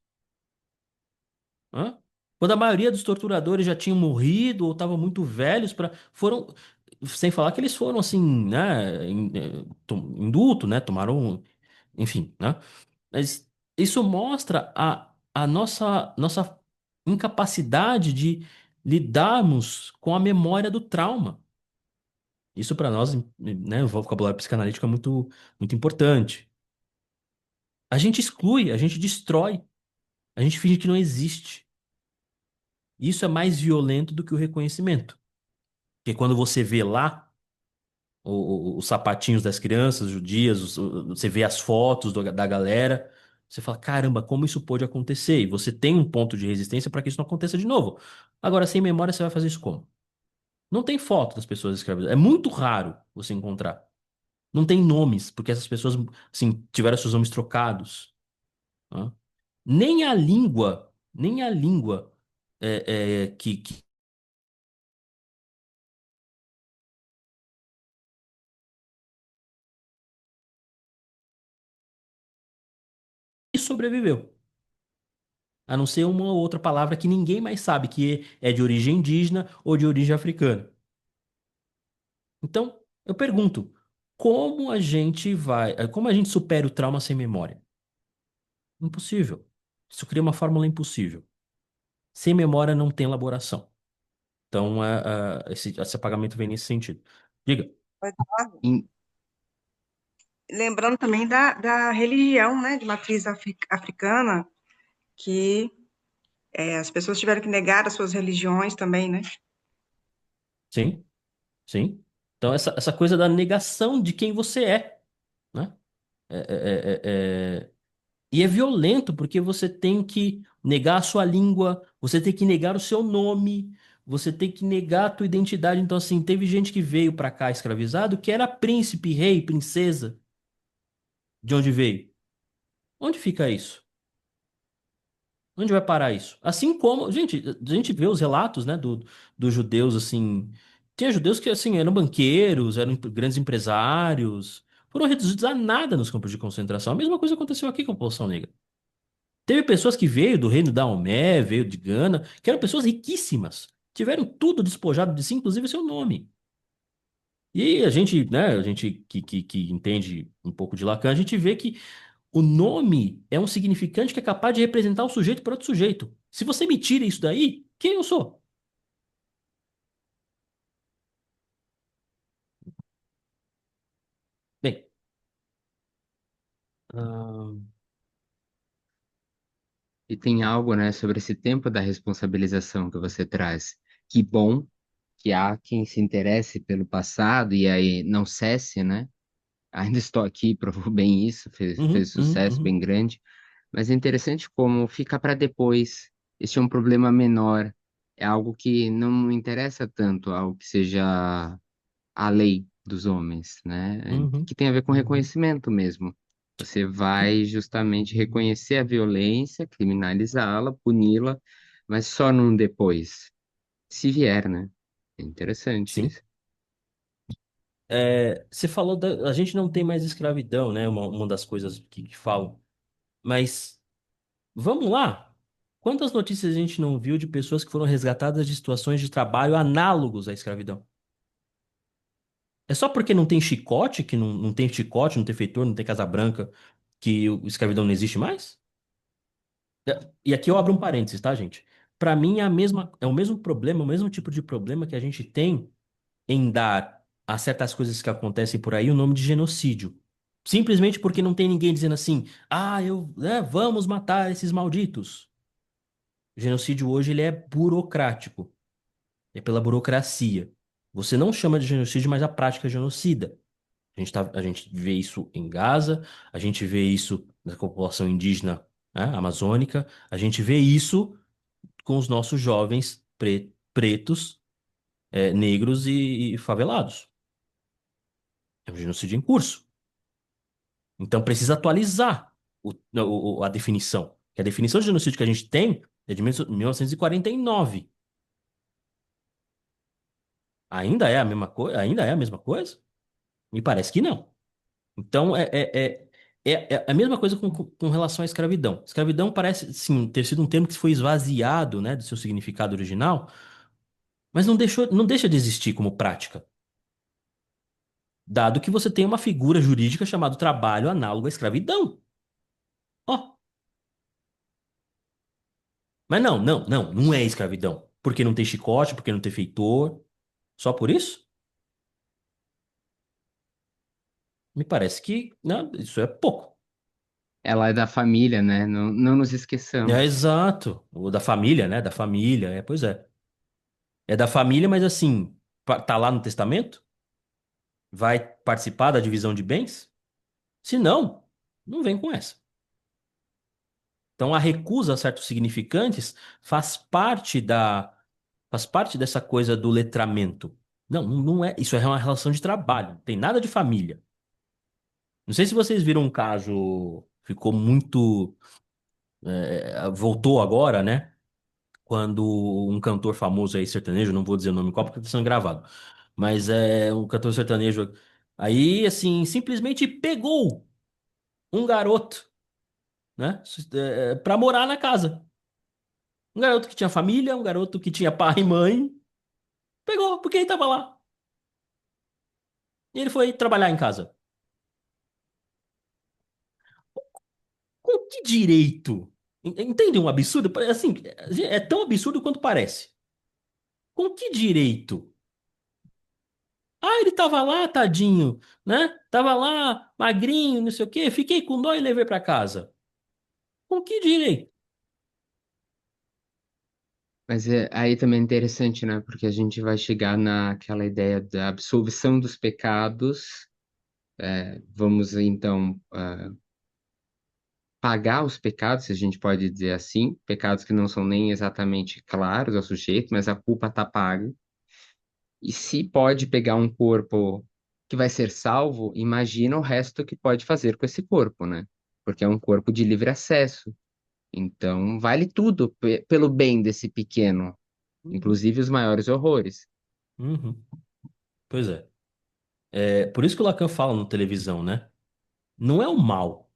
Hã? Quando a maioria dos torturadores já tinham morrido ou estavam muito velhos para foram sem falar que eles foram assim, né, indulto, né, tomaram, enfim, né? Mas isso mostra a nossa incapacidade de lidarmos com a memória do trauma. Isso para nós, né, o vocabulário psicanalítico é muito importante. A gente exclui, a gente destrói, a gente finge que não existe. Isso é mais violento do que o reconhecimento. Porque quando você vê lá os sapatinhos das crianças judias, você vê as fotos da galera, você fala, caramba, como isso pôde acontecer? E você tem um ponto de resistência para que isso não aconteça de novo. Agora, sem memória, você vai fazer isso como? Não tem foto das pessoas escravizadas. É muito raro você encontrar. Não tem nomes, porque essas pessoas, assim, tiveram seus nomes trocados. Né? Nem a língua que sobreviveu. A não ser uma ou outra palavra que ninguém mais sabe que é de origem indígena ou de origem africana. Então, eu pergunto, como a gente supera o trauma sem memória? Impossível. Isso cria uma fórmula impossível. Sem memória não tem elaboração. Então, esse apagamento vem nesse sentido. Diga. Em- Lembrando também da religião, né, de matriz africana, que as pessoas tiveram que negar as suas religiões também, né? Sim, sim. Então, essa coisa da negação de quem você é, né? É, é, é, é, E é violento porque você tem que negar a sua língua, você tem que negar o seu nome, você tem que negar a tua identidade. Então, assim, teve gente que veio pra cá escravizado que era príncipe, rei, princesa. De onde veio? Onde fica isso? Onde vai parar isso? Assim como, gente, a gente vê os relatos, né, dos judeus, assim. Tinha judeus que, assim, eram banqueiros, eram grandes empresários, foram reduzidos a nada nos campos de concentração. A mesma coisa aconteceu aqui com a população negra. Teve pessoas que veio do reino da Omé, veio de Gana, que eram pessoas riquíssimas. Tiveram tudo despojado de si, inclusive seu nome. E a gente, né, a gente que entende um pouco de Lacan, a gente vê que o nome é um significante que é capaz de representar o sujeito para outro sujeito. Se você me tira isso daí, quem eu sou? Bem, ahn, E tem algo, né, sobre esse tempo da responsabilização que você traz. Que bom que há quem se interesse pelo passado e aí não cesse, né? Ainda estou aqui, provou bem isso, fez uhum, uhum, sucesso bem uhum, grande. Mas é interessante como fica para depois. Este é um problema menor. É algo que não interessa tanto ao que seja a lei dos homens, né? uhum, Que tem a ver com uhum. reconhecimento mesmo. Você vai justamente reconhecer a violência, criminalizá-la, puni-la, mas só num depois, se vier, né? É interessante Sim. isso. Você falou a gente não tem mais escravidão, né? Uma das coisas que falam. Mas vamos lá. Quantas notícias a gente não viu de pessoas que foram resgatadas de situações de trabalho análogos à escravidão? É só porque não tem chicote, que não tem chicote, não tem feitor, não tem casa branca, que o escravidão não existe mais? E aqui eu abro um parênteses, tá, gente? Para mim é o mesmo problema, o mesmo tipo de problema que a gente tem em dar a certas coisas que acontecem por aí o nome de genocídio. Simplesmente porque não tem ninguém dizendo assim, vamos matar esses malditos. O genocídio hoje ele é burocrático, é pela burocracia. Você não chama de genocídio, mas a prática é genocida. A gente vê isso em Gaza, a gente vê isso na população indígena, né, amazônica, a gente vê isso com os nossos jovens pretos, negros e favelados. É um genocídio em curso. Então precisa atualizar a definição. Que a definição de genocídio que a gente tem é de 1949. Ainda é a mesma coisa? Ainda é a mesma coisa? Me parece que não. Então, É a mesma coisa com relação à escravidão. Escravidão parece, sim, ter sido um termo que foi esvaziado, né, do seu significado original, mas não deixa de existir como prática, dado que você tem uma figura jurídica chamada trabalho análogo à escravidão. Ó, mas não é escravidão. Porque não tem chicote, porque não tem feitor. Só por isso? Me parece que, né, isso é pouco. Ela é da família, né? Não, não nos É esqueçamos. exato. O da família, né? Da família, pois é. É da família, mas assim, tá lá no testamento? Vai participar da divisão de bens? Se não, não vem com essa. Então a recusa a certos significantes faz parte faz parte dessa coisa do letramento. Não é, isso é uma relação de trabalho, não tem nada de família. Não sei se vocês viram um caso, ficou muito, voltou agora, né? Quando um cantor famoso aí, sertanejo, não vou dizer o nome qual porque está sendo gravado, mas é um cantor sertanejo aí, assim, simplesmente pegou um garoto, né, para morar na casa. Um garoto que tinha família, um garoto que tinha pai e mãe, pegou, porque ele tava lá. E ele foi trabalhar em casa. Com que direito? Entende um absurdo? Assim, é tão absurdo quanto parece. Com que direito? Ah, ele tava lá, tadinho, né? Tava lá, magrinho, não sei o quê. Fiquei com dó e levei pra casa. Com que direito? Mas aí também é interessante, né? Porque a gente vai chegar naquela ideia da absolvição dos pecados. Vamos então pagar os pecados, se a gente pode dizer assim, pecados que não são nem exatamente claros ao sujeito, mas a culpa está paga. E se pode pegar um corpo que vai ser salvo, imagina o resto que pode fazer com esse corpo, né? Porque é um corpo de livre acesso. Então, vale tudo pelo bem desse pequeno, Uhum. inclusive os maiores horrores. Uhum. Pois é. É por isso que o Lacan fala na televisão, né? Não é o mal,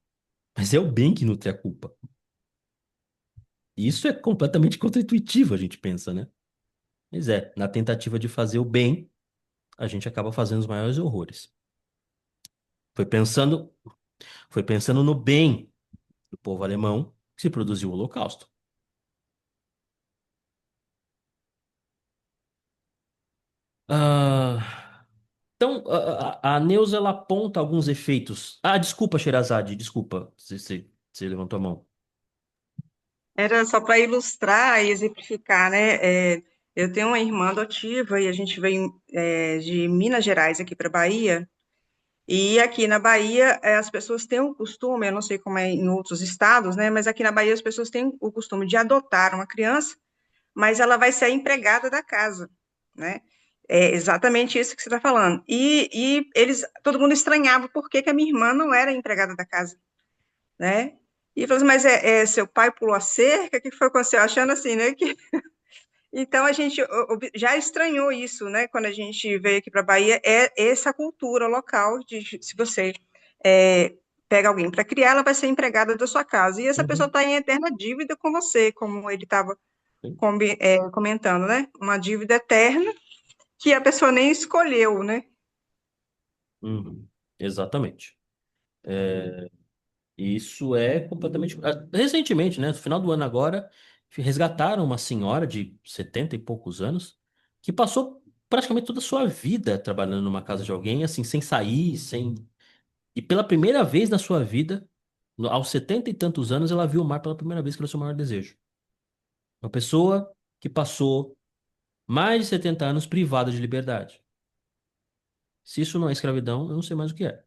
mas é o bem que nutre a culpa. E isso é completamente contraintuitivo, a gente pensa, né? Mas na tentativa de fazer o bem, a gente acaba fazendo os maiores horrores. Foi pensando, foi pensando no bem do povo alemão que se produziu o Holocausto. Ah, então, a Neuza ela aponta alguns efeitos. Ah, desculpa, Sherazade, desculpa, você levantou a mão. Era só para ilustrar e exemplificar, né? Eu tenho uma irmã adotiva e a gente veio de Minas Gerais aqui para Bahia. E aqui na Bahia, as pessoas têm o costume, eu não sei como é em outros estados, né? Mas aqui na Bahia as pessoas têm o costume de adotar uma criança, mas ela vai ser a empregada da casa, né? É exatamente isso que você está falando. E todo mundo estranhava por que que a minha irmã não era a empregada da casa, né? E falou assim, mas seu pai pulou a cerca? O que foi com você? Achando assim, né? Então a gente já estranhou isso, né? Quando a gente veio aqui para a Bahia, é essa cultura local de se você é, pega alguém para criar, ela vai ser empregada da sua casa. E essa pessoa Uhum. está em eterna dívida com você, como ele estava comentando, né? Uma dívida eterna que a pessoa nem escolheu, né? Uhum. Exatamente. Isso é completamente. Recentemente, né? No final do ano agora, resgataram uma senhora de 70 e poucos anos que passou praticamente toda a sua vida trabalhando numa casa de alguém, assim, sem sair, sem. E pela primeira vez na sua vida, aos 70 e tantos anos, ela viu o mar pela primeira vez, que era o seu maior desejo. Uma pessoa que passou mais de 70 anos privada de liberdade. Se isso não é escravidão, eu não sei mais o que é.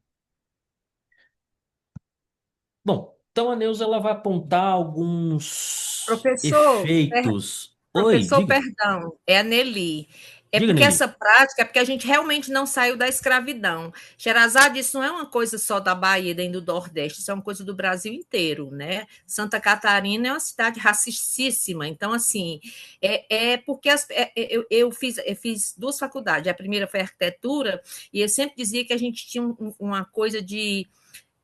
Bom, então a Neuza ela vai apontar alguns Professor, efeitos. Oi, professor, diga. perdão, é a Nelly. É Diga, porque Nelly. essa prática, é porque a gente realmente não saiu da escravidão. Sherazade, isso não é uma coisa só da Bahia, nem do Nordeste, isso é uma coisa do Brasil inteiro, né? Santa Catarina é uma cidade racicíssima, então, assim, porque eu fiz duas faculdades, a primeira foi arquitetura, e eu sempre dizia que a gente tinha uma coisa de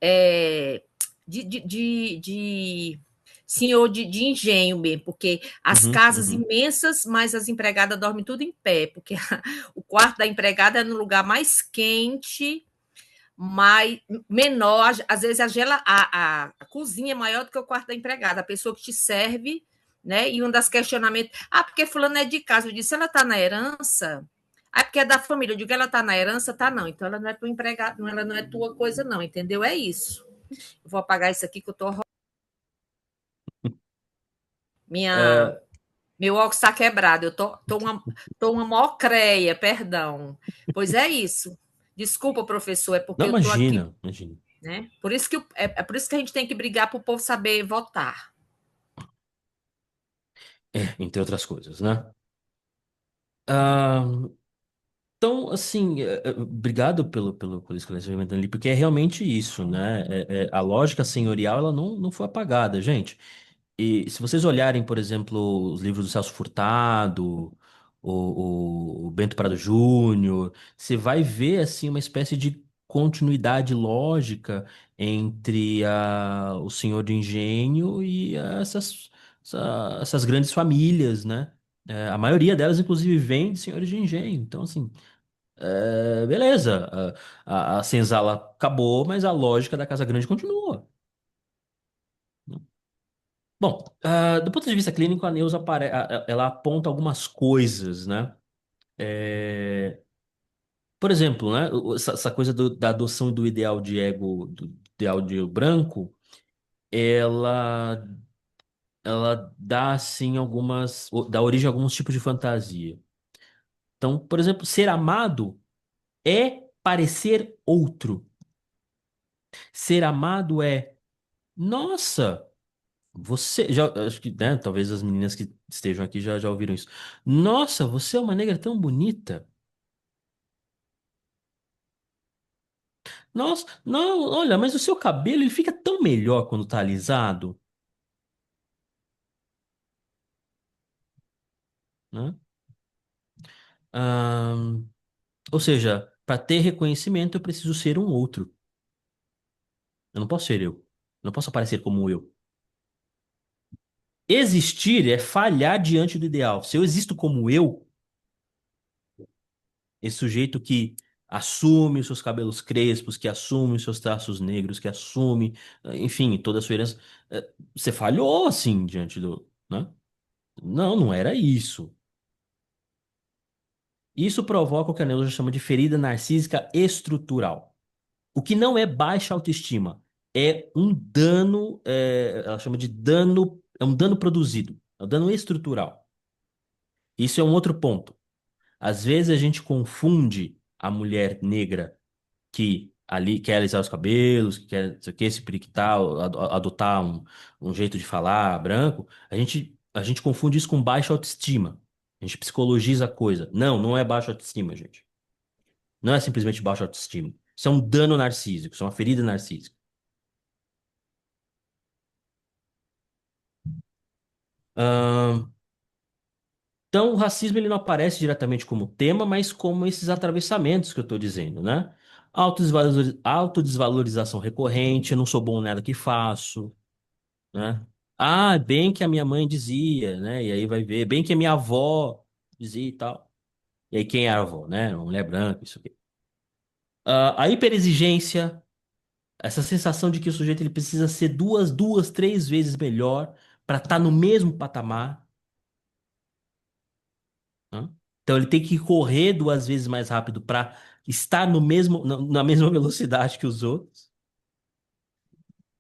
é, de senhor de engenho mesmo, porque as Uhum, casas uhum. imensas, mas as empregadas dormem tudo em pé, porque o quarto da empregada é no lugar mais quente, mais menor, às vezes a cozinha é maior do que o quarto da empregada, a pessoa que te serve, né? E um das questionamentos, porque fulano é de casa, eu disse, ela está na herança, porque é da família, eu digo, ela está na herança, tá não, então ela não é tua empregada, não, ela não é tua coisa não, entendeu? É isso. Eu vou apagar isso aqui que eu tô minha É, meu óculos está quebrado, eu tô uma mocreia, perdão. Pois é isso. Desculpa, professor, é porque não, eu tô aqui, imagina, imagina. né? Por isso que é por isso que a gente tem que brigar para o povo saber votar. Entre outras coisas, né? Ah, então, assim, obrigado pelo esclarecimento ali, porque é realmente isso, né? A lógica senhorial, ela não foi apagada, gente. E se vocês olharem, por exemplo, os livros do Celso Furtado, o Bento Prado Júnior, você vai ver, assim, uma espécie de continuidade lógica entre o Senhor de Engenho e essas grandes famílias, né? A maioria delas, inclusive, vem de senhores de engenho. Então, assim, beleza. A senzala acabou, mas a lógica da Casa Grande continua. Bom, do ponto de vista clínico, a Neuza ela aponta algumas coisas, né? É, por exemplo, né? Essa coisa da adoção do ideal de ego, do ideal de eu branco, ela, ela dá, assim, dá origem a alguns tipos de fantasia. Então, por exemplo, ser amado é parecer outro. Ser amado é, nossa, você, acho que, né, talvez as meninas que estejam aqui já ouviram isso. Nossa, você é uma negra tão bonita. Nossa, não, olha, mas o seu cabelo ele fica tão melhor quando tá alisado, né? Ahn, ou seja, para ter reconhecimento eu preciso ser um outro. Eu não posso ser eu. Eu não posso aparecer como eu. Existir é falhar diante do ideal. Se eu existo como eu, esse sujeito que assume os seus cabelos crespos, que assume os seus traços negros, que assume, enfim, toda a sua herança, você falhou assim diante do, né? Não, não era isso. Isso provoca o que a Neuza chama de ferida narcísica estrutural. O que não é baixa autoestima, é um dano, ela chama de dano, é um dano produzido, é um dano estrutural. Isso é um outro ponto. Às vezes a gente confunde a mulher negra que ali quer alisar os cabelos, que quer, não sei o que, se periquitar, adotar um jeito de falar branco, a gente confunde isso com baixa autoestima. A gente psicologiza a coisa. Não, não é baixa autoestima, gente. Não é simplesmente baixa autoestima. Isso é um dano narcísico, isso é uma ferida narcísica. Ahn, então, o racismo ele não aparece diretamente como tema, mas como esses atravessamentos que eu estou dizendo, né? Autodesvalorização recorrente, eu não sou bom nada que faço, né? Ah, bem que a minha mãe dizia, né? E aí vai ver, bem que a minha avó dizia e tal. E aí quem é a avó, né? Uma mulher branca, isso aqui. A hiperexigência, essa sensação de que o sujeito ele precisa ser duas, três vezes melhor para estar no mesmo patamar, né? Então ele tem que correr duas vezes mais rápido para estar no mesmo, na mesma velocidade que os outros.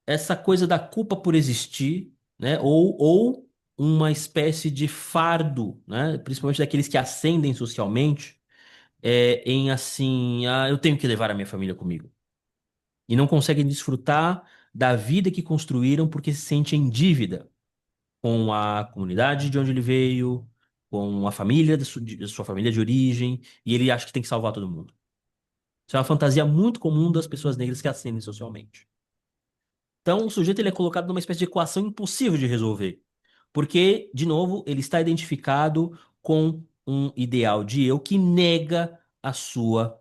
Essa coisa da culpa por existir, né? Ou uma espécie de fardo, né? Principalmente daqueles que ascendem socialmente, em assim, eu tenho que levar a minha família comigo. E não conseguem desfrutar da vida que construíram porque se sentem em dívida com a comunidade de onde ele veio, com a família de sua família de origem, e ele acha que tem que salvar todo mundo. Isso é uma fantasia muito comum das pessoas negras que ascendem socialmente. Então, o sujeito ele é colocado numa espécie de equação impossível de resolver, porque, de novo, ele está identificado com um ideal de eu que nega a sua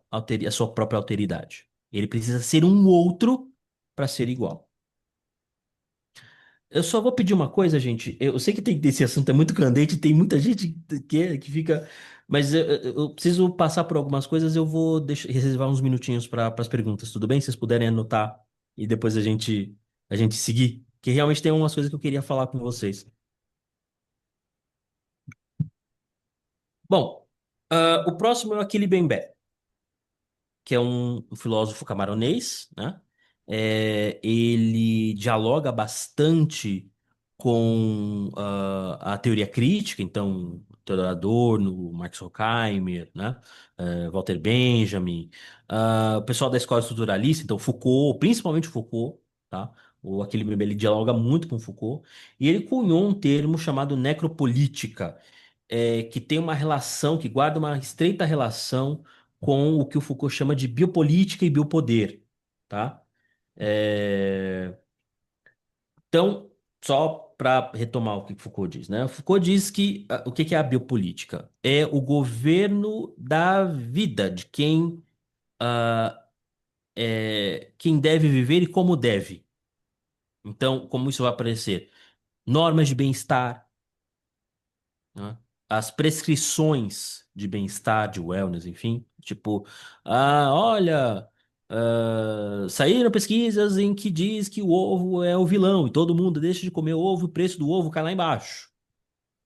própria alteridade. Ele precisa ser um outro para ser igual. Eu só vou pedir uma coisa, gente. Eu sei que esse assunto é muito candente, tem muita gente que fica. Mas eu preciso passar por algumas coisas, eu vou reservar uns minutinhos para as perguntas, tudo bem? Se vocês puderem anotar e depois a gente seguir. Que realmente tem umas coisas que eu queria falar com vocês. Bom, o próximo é o Achille Mbembe, que é um filósofo camaronês, né? Ele dialoga bastante com a teoria crítica, então Theodor Adorno, Max Horkheimer, né? Walter Benjamin, o pessoal da escola estruturalista, então Foucault, principalmente Foucault, tá? O Achille Mbembe ele dialoga muito com Foucault, e ele cunhou um termo chamado necropolítica, que tem uma relação, que guarda uma estreita relação com o que o Foucault chama de biopolítica e biopoder, tá? É, Então, só para retomar o que Foucault diz, né? Foucault diz que o que que é a biopolítica? É o governo da vida, de quem deve viver e como deve. Então, como isso vai aparecer? Normas de bem-estar, né? As prescrições de bem-estar, de wellness, enfim, tipo, olha, saíram pesquisas em que diz que o ovo é o vilão e todo mundo deixa de comer ovo, o preço do ovo cai lá embaixo.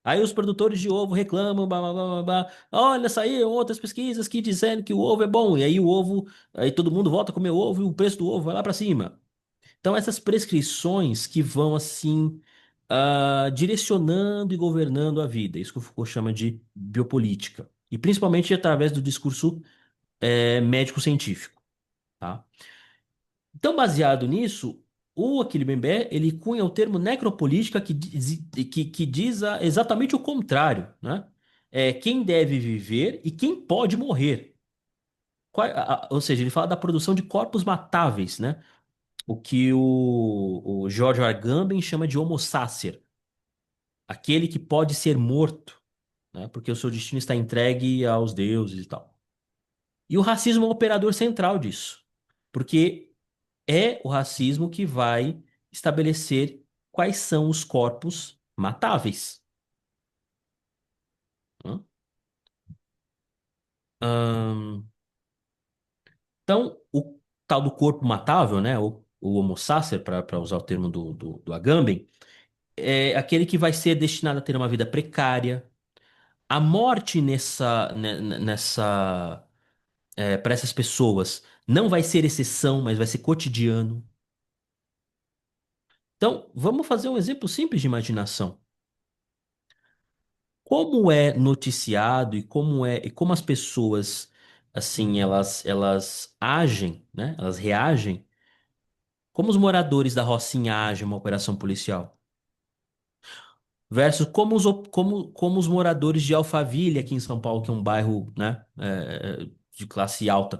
Aí os produtores de ovo reclamam, blá, blá, blá, blá, blá. Olha, saíram outras pesquisas que dizendo que o ovo é bom, e aí aí todo mundo volta a comer ovo e o preço do ovo vai lá para cima. Então, essas prescrições que vão assim direcionando e governando a vida, isso que o Foucault chama de biopolítica, e principalmente através do discurso médico-científico, tá? Então, baseado nisso, o Achille Mbembe ele cunha o termo necropolítica que diz exatamente o contrário, né? Quem deve viver e quem pode morrer. Ou seja, ele fala da produção de corpos matáveis, né? O que o George Agamben chama de homo sacer, aquele que pode ser morto, né? Porque o seu destino está entregue aos deuses e tal. E o racismo é um operador central disso, porque é o racismo que vai estabelecer quais são os corpos matáveis, né? Ahn, então, o tal do corpo matável, né? O homo sacer, para usar o termo do Agamben, é aquele que vai ser destinado a ter uma vida precária. A morte para essas pessoas não vai ser exceção, mas vai ser cotidiano. Então, vamos fazer um exemplo simples de imaginação. Como é noticiado e como as pessoas assim elas agem, né? Elas reagem. Como os moradores da Rocinha agem em uma operação policial? Versus como os moradores de Alphaville, aqui em São Paulo, que é um bairro, né, de classe alta,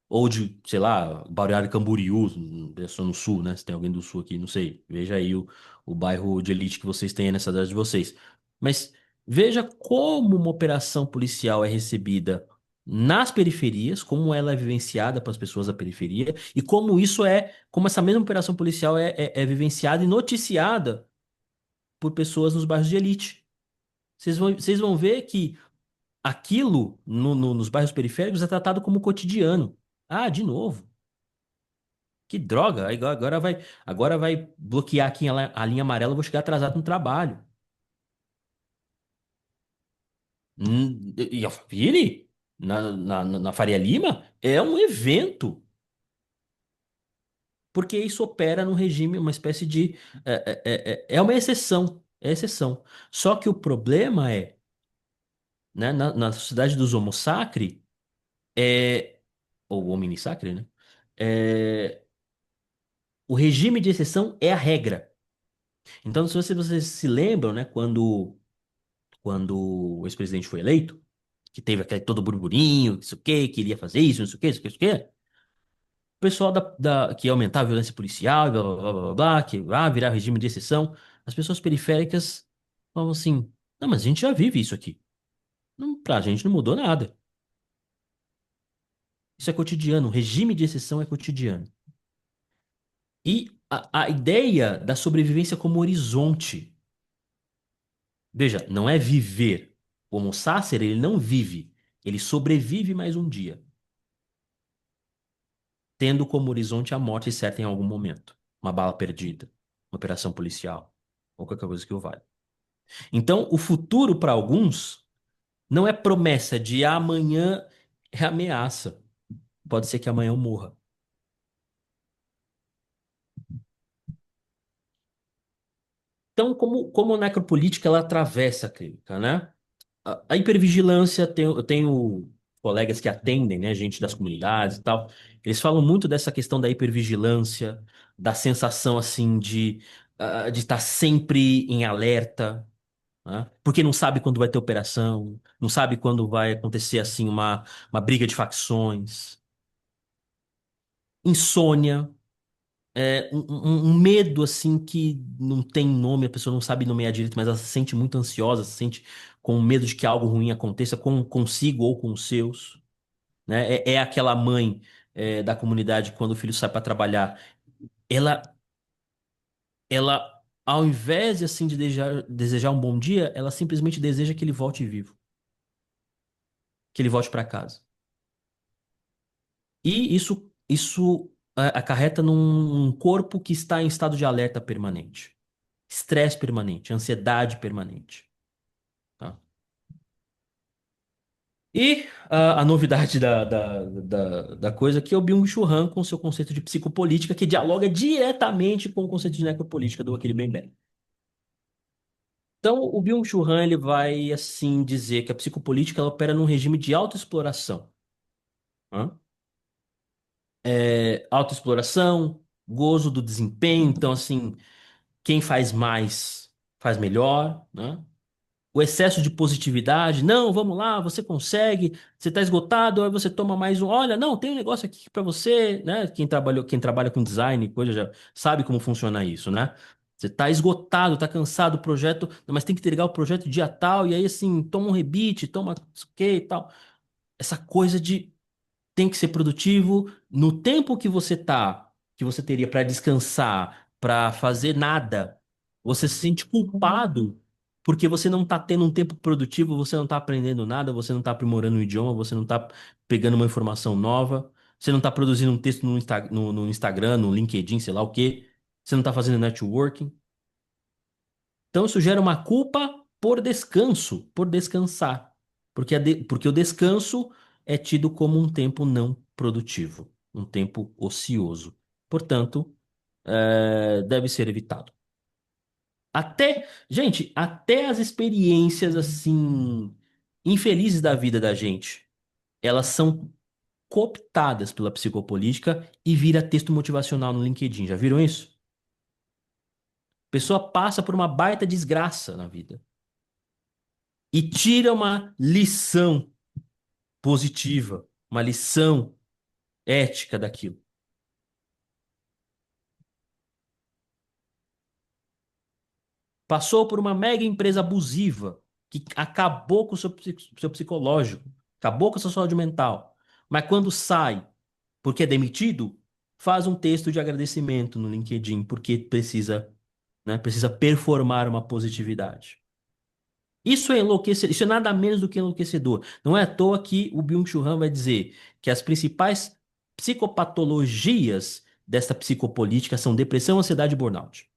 ou de, sei lá, Balneário Camboriú, pensou no sul, né? Se tem alguém do sul aqui, não sei. Veja aí o bairro de elite que vocês têm aí nessa cidade de vocês. Mas veja como uma operação policial é recebida nas periferias, como ela é vivenciada para as pessoas da periferia, e como essa mesma operação policial é vivenciada e noticiada por pessoas nos bairros de elite. Vocês vão ver que aquilo nos bairros periféricos é tratado como cotidiano. Ah, de novo. Que droga. Aí agora vai bloquear aqui a linha amarela, eu vou chegar atrasado no trabalho. E Alphaville, na Faria Lima, é um evento. Porque isso opera num regime, uma espécie de. É uma exceção. É exceção. Só que o problema né, na sociedade dos Homo sacri, ou homini sacri, né? É, o regime de exceção é a regra. Então, se vocês se lembram, né, quando o ex-presidente foi eleito, que teve aquele todo burburinho, não sei o quê, que ele ia fazer isso, não sei o quê, não sei o quê, não sei o quê, o pessoal que ia aumentar a violência policial, blá, blá, blá, blá, blá, que vai virar regime de exceção, as pessoas periféricas falam assim, não, mas a gente já vive isso aqui. Não, pra gente não mudou nada. Isso é cotidiano, o regime de exceção é cotidiano. E a ideia da sobrevivência como horizonte. Veja, não é viver. O Homo sacer, ele não vive. Ele sobrevive mais um dia, tendo como horizonte a morte certa em algum momento. Uma bala perdida, uma operação policial, ou qualquer coisa que o valha. Então, o futuro para alguns não é promessa de amanhã é ameaça. Pode ser que amanhã eu morra. Então, como a necropolítica ela atravessa a clínica, né? A hipervigilância, eu tenho colegas que atendem, né, gente das comunidades e tal, eles falam muito dessa questão da hipervigilância, da sensação, assim, de estar sempre em alerta, né? Porque não sabe quando vai ter operação, não sabe quando vai acontecer, assim, uma briga de facções, insônia, um medo, assim, que não tem nome, a pessoa não sabe nomear direito, mas ela se sente muito ansiosa, se sente com medo de que algo ruim aconteça consigo ou com os seus, né? É aquela mãe da comunidade quando o filho sai para trabalhar, ela, ela, ao invés de assim de desejar um bom dia, ela simplesmente deseja que ele volte vivo, que ele volte para casa. E isso acarreta num corpo que está em estado de alerta permanente, estresse permanente, ansiedade permanente. Tá? E a novidade da coisa aqui é o Byung-Chul Han com seu conceito de psicopolítica, que dialoga diretamente com o conceito de necropolítica do Achille Mbembe. Então, o Byung-Chul Han ele vai assim dizer que a psicopolítica ela opera num regime de autoexploração. Hã? Autoexploração, gozo do desempenho. Então, assim, quem faz mais faz melhor, né? O excesso de positividade, não, vamos lá, você consegue, você está esgotado, aí você toma mais um, olha, não, tem um negócio aqui para você, né? Quem trabalha com design, coisa já sabe como funciona isso, né? Você está esgotado, está cansado do projeto, mas tem que entregar o projeto dia tal, e aí assim, toma um rebite, toma isso aqui e tal. Essa coisa de tem que ser produtivo no tempo que você teria para descansar, para fazer nada. Você se sente culpado porque você não está tendo um tempo produtivo, você não está aprendendo nada, você não está aprimorando o idioma, você não está pegando uma informação nova, você não está produzindo um texto no Instagram, no LinkedIn, sei lá o quê. Você não está fazendo networking. Então isso gera uma culpa por descanso, por descansar. Porque o descanso é tido como um tempo não produtivo, um tempo ocioso. Portanto, deve ser evitado. Gente, até as experiências assim infelizes da vida da gente, elas são cooptadas pela psicopolítica e vira texto motivacional no LinkedIn. Já viram isso? A pessoa passa por uma baita desgraça na vida e tira uma lição positiva, uma lição ética daquilo. Passou por uma mega empresa abusiva que acabou com o seu psicológico, acabou com a sua saúde mental. Mas quando sai, porque é demitido, faz um texto de agradecimento no LinkedIn, porque precisa, né, precisa performar uma positividade. Isso é enlouquecedor, isso é nada menos do que enlouquecedor. Não é à toa que o Byung-Chul Han vai dizer que as principais psicopatologias desta psicopolítica são depressão, ansiedade e burnout.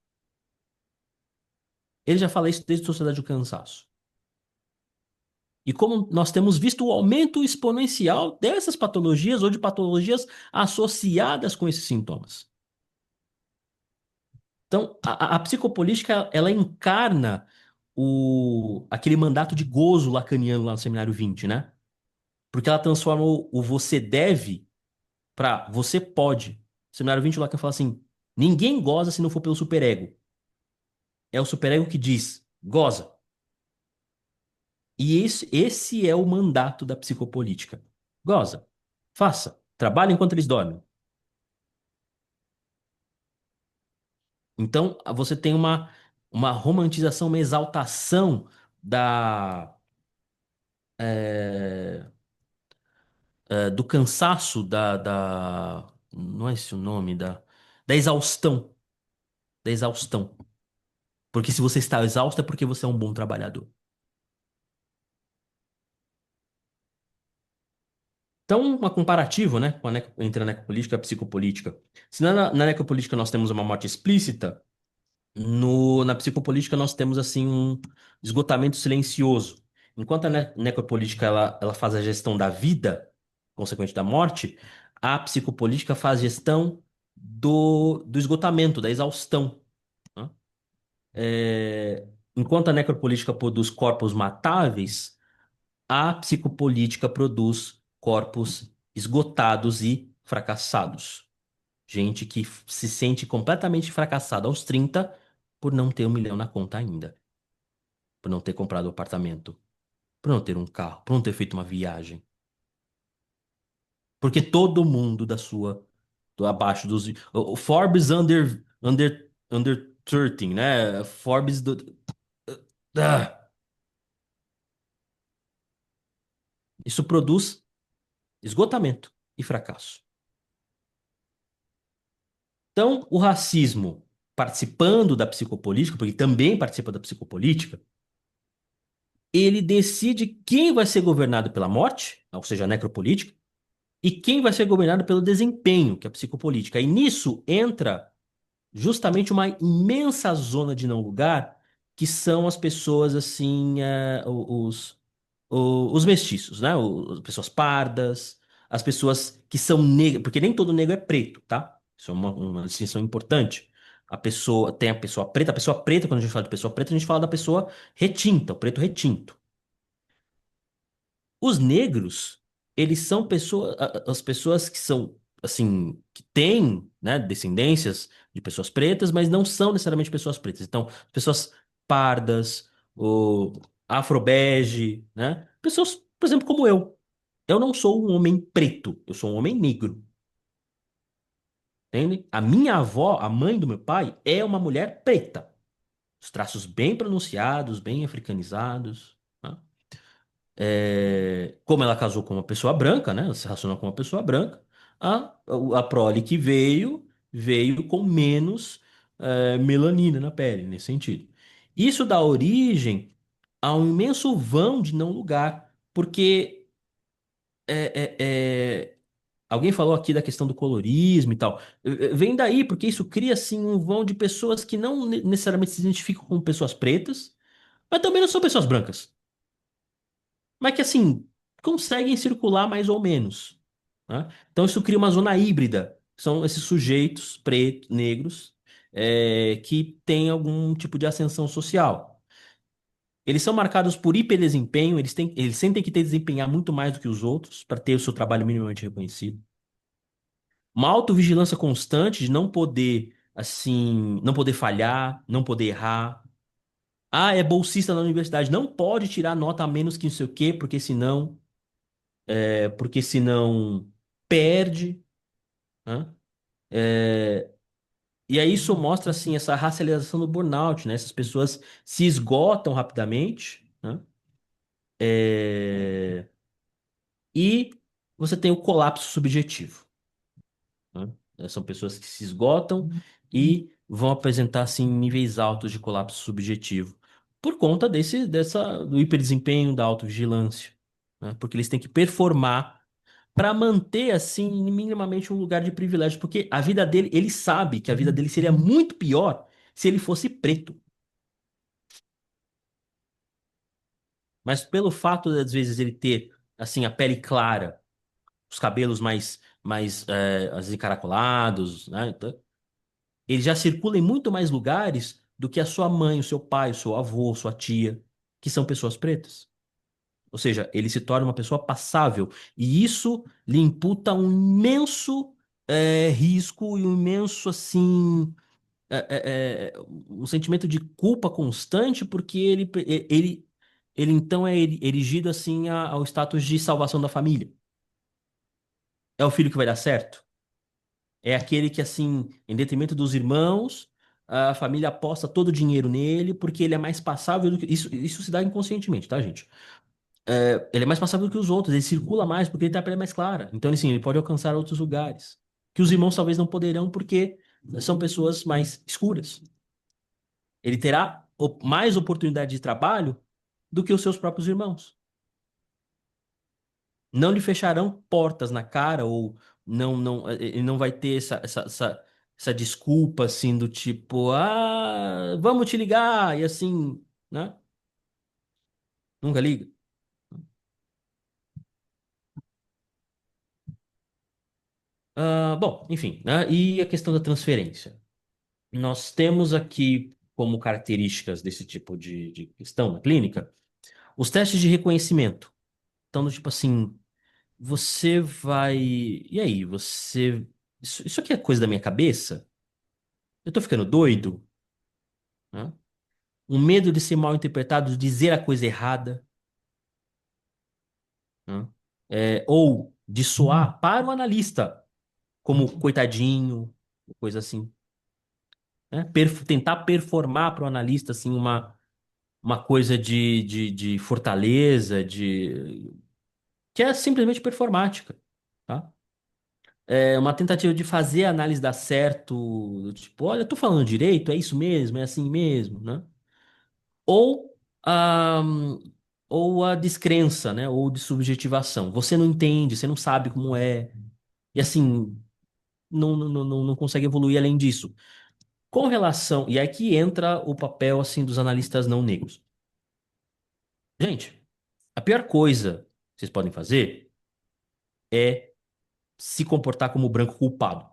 Ele já fala isso desde a Sociedade do Cansaço. E como nós temos visto o aumento exponencial dessas patologias ou de patologias associadas com esses sintomas. Então, a psicopolítica, ela encarna aquele mandato de gozo lacaniano lá no Seminário 20, né? Porque ela transforma o você deve para você pode. Seminário 20, o Lacan fala assim: ninguém goza se não for pelo superego. É o superego que diz, goza. E esse é o mandato da psicopolítica. Goza, faça, trabalhe enquanto eles dormem. Então, você tem uma romantização, uma exaltação da, é, do cansaço, não é esse o nome, da exaustão, da exaustão. Porque se você está exausto é porque você é um bom trabalhador. Então, uma comparativo, né, entre a necropolítica e a psicopolítica. Se na necropolítica nós temos uma morte explícita, na psicopolítica nós temos assim um esgotamento silencioso. Enquanto a necropolítica ela faz a gestão da vida, consequente da morte, a psicopolítica faz gestão do esgotamento, da exaustão, né? É, enquanto a necropolítica produz corpos matáveis, a psicopolítica produz corpos esgotados e fracassados. Gente que se sente completamente fracassada aos 30 por não ter 1 milhão na conta ainda, por não ter comprado um apartamento, por não ter um carro, por não ter feito uma viagem. Porque todo mundo abaixo dos o Forbes under 30, né? Forbes ah, isso produz esgotamento e fracasso. Então, o racismo participando da psicopolítica, porque também participa da psicopolítica, ele decide quem vai ser governado pela morte, ou seja, a necropolítica, e quem vai ser governado pelo desempenho, que é a psicopolítica. E nisso entra justamente uma imensa zona de não lugar, que são as pessoas assim, os mestiços, né? As pessoas pardas, as pessoas que são negras, porque nem todo negro é preto, tá? Isso é uma distinção importante. Tem a pessoa preta, quando a gente fala de pessoa preta, a gente fala da pessoa retinta, o preto retinto. Os negros, eles são as pessoas que são, assim, que têm, né, descendências de pessoas pretas, mas não são necessariamente pessoas pretas. Então, pessoas pardas, ou afrobege, né? Pessoas, por exemplo, como eu. Eu não sou um homem preto, eu sou um homem negro. Entende? A minha avó, a mãe do meu pai, é uma mulher preta. Os traços bem pronunciados, bem africanizados, né? Como ela casou com uma pessoa branca, né? Ela se relacionou com uma pessoa branca. A prole que veio com menos melanina na pele, nesse sentido. Isso dá origem a um imenso vão de não lugar, porque é, é, é, alguém falou aqui da questão do colorismo e tal. Vem daí, porque isso cria assim um vão de pessoas que não necessariamente se identificam como pessoas pretas, mas também não são pessoas brancas, mas que assim conseguem circular mais ou menos, né? Então isso cria uma zona híbrida. São esses sujeitos pretos, negros, que têm algum tipo de ascensão social. Eles são marcados por hiperdesempenho, eles sentem que têm que desempenhar muito mais do que os outros para ter o seu trabalho minimamente reconhecido. Uma autovigilância constante de não poder, assim, não poder falhar, não poder errar. Ah, é bolsista na universidade, não pode tirar nota a menos que não sei o quê, porque senão perde, né? É, e aí isso mostra assim essa racialização do burnout, né? Essas pessoas se esgotam rapidamente, né? É, e você tem o colapso subjetivo, né? São pessoas que se esgotam e vão apresentar assim níveis altos de colapso subjetivo por conta do hiperdesempenho, da autovigilância, né? Porque eles têm que performar para manter assim minimamente um lugar de privilégio, porque a vida dele, ele sabe que a vida dele seria muito pior se ele fosse preto. Mas pelo fato de às vezes ele ter assim a pele clara, os cabelos mais às vezes encaracolados, né? Então, ele já circula em muito mais lugares do que a sua mãe, o seu pai, o seu avô, sua tia, que são pessoas pretas. Ou seja, ele se torna uma pessoa passável. E isso lhe imputa um imenso risco e um imenso, assim, um sentimento de culpa constante, porque ele então é erigido, assim, ao status de salvação da família. É o filho que vai dar certo? É aquele que, assim, em detrimento dos irmãos, a família aposta todo o dinheiro nele, porque ele é mais passável do que. Isso se dá inconscientemente, tá, gente? Ele é mais passável do que os outros, ele circula mais porque ele tem a pele mais clara. Então, assim, ele pode alcançar outros lugares. Que os irmãos talvez não poderão, porque são pessoas mais escuras. Ele terá mais oportunidade de trabalho do que os seus próprios irmãos. Não lhe fecharão portas na cara ou ele não vai ter essa desculpa assim do tipo, vamos te ligar e assim, né? Nunca liga. Bom, enfim, né? E a questão da transferência. Nós temos aqui como características desse tipo de questão na clínica os testes de reconhecimento. Então, do tipo assim, você vai. E aí, você. Isso aqui é coisa da minha cabeça? Eu tô ficando doido? Né? Um medo de ser mal interpretado, de dizer a coisa errada, né? Ou de soar para o analista como coitadinho, coisa assim. Né? Tentar performar para o analista assim, uma coisa de fortaleza, que é simplesmente performática. Tá? É uma tentativa de fazer a análise dar certo, tipo, olha, eu tô falando direito, é isso mesmo, é assim mesmo, né? Ou a, ou a descrença, né? Ou de subjetivação. Você não entende, você não sabe como é. E assim, não consegue evoluir além disso. Com relação. E aqui entra o papel assim dos analistas não negros. Gente, a pior coisa que vocês podem fazer é se comportar como o branco culpado.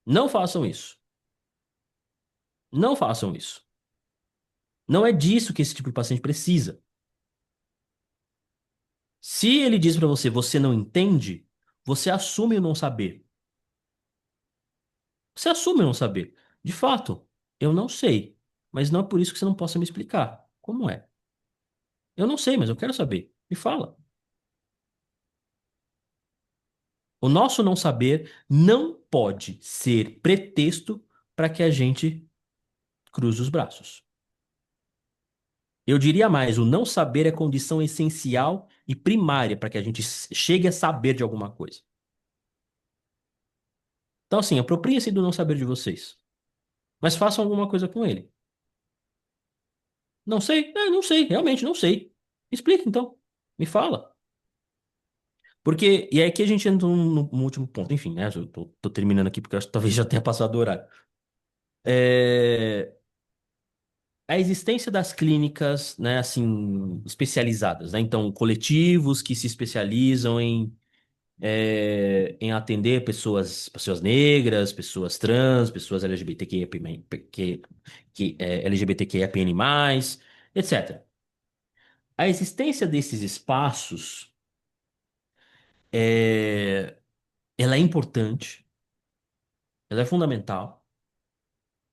Não façam isso. Não façam isso. Não é disso que esse tipo de paciente precisa. Se ele diz para você, você não entende, você assume o não saber. Você assume o não saber. De fato, eu não sei. Mas não é por isso que você não possa me explicar. Como é? Eu não sei, mas eu quero saber. Me fala. O nosso não saber não pode ser pretexto para que a gente cruze os braços. Eu diria mais, o não saber é condição essencial e primária para que a gente chegue a saber de alguma coisa. Então, assim, apropriem-se do não saber de vocês, mas façam alguma coisa com ele. Não sei? Não sei, realmente não sei. Explica então, me fala. Porque, e é aqui a gente entra no último ponto, enfim, né? Eu tô terminando aqui porque eu acho que talvez já tenha passado o horário. É, a existência das clínicas, né, assim, especializadas, né? Então, coletivos que se especializam em atender pessoas negras, pessoas trans, pessoas LGBTQIA+, LGBTQIAPN+, etc. A existência desses espaços, é, ela é importante, ela é fundamental,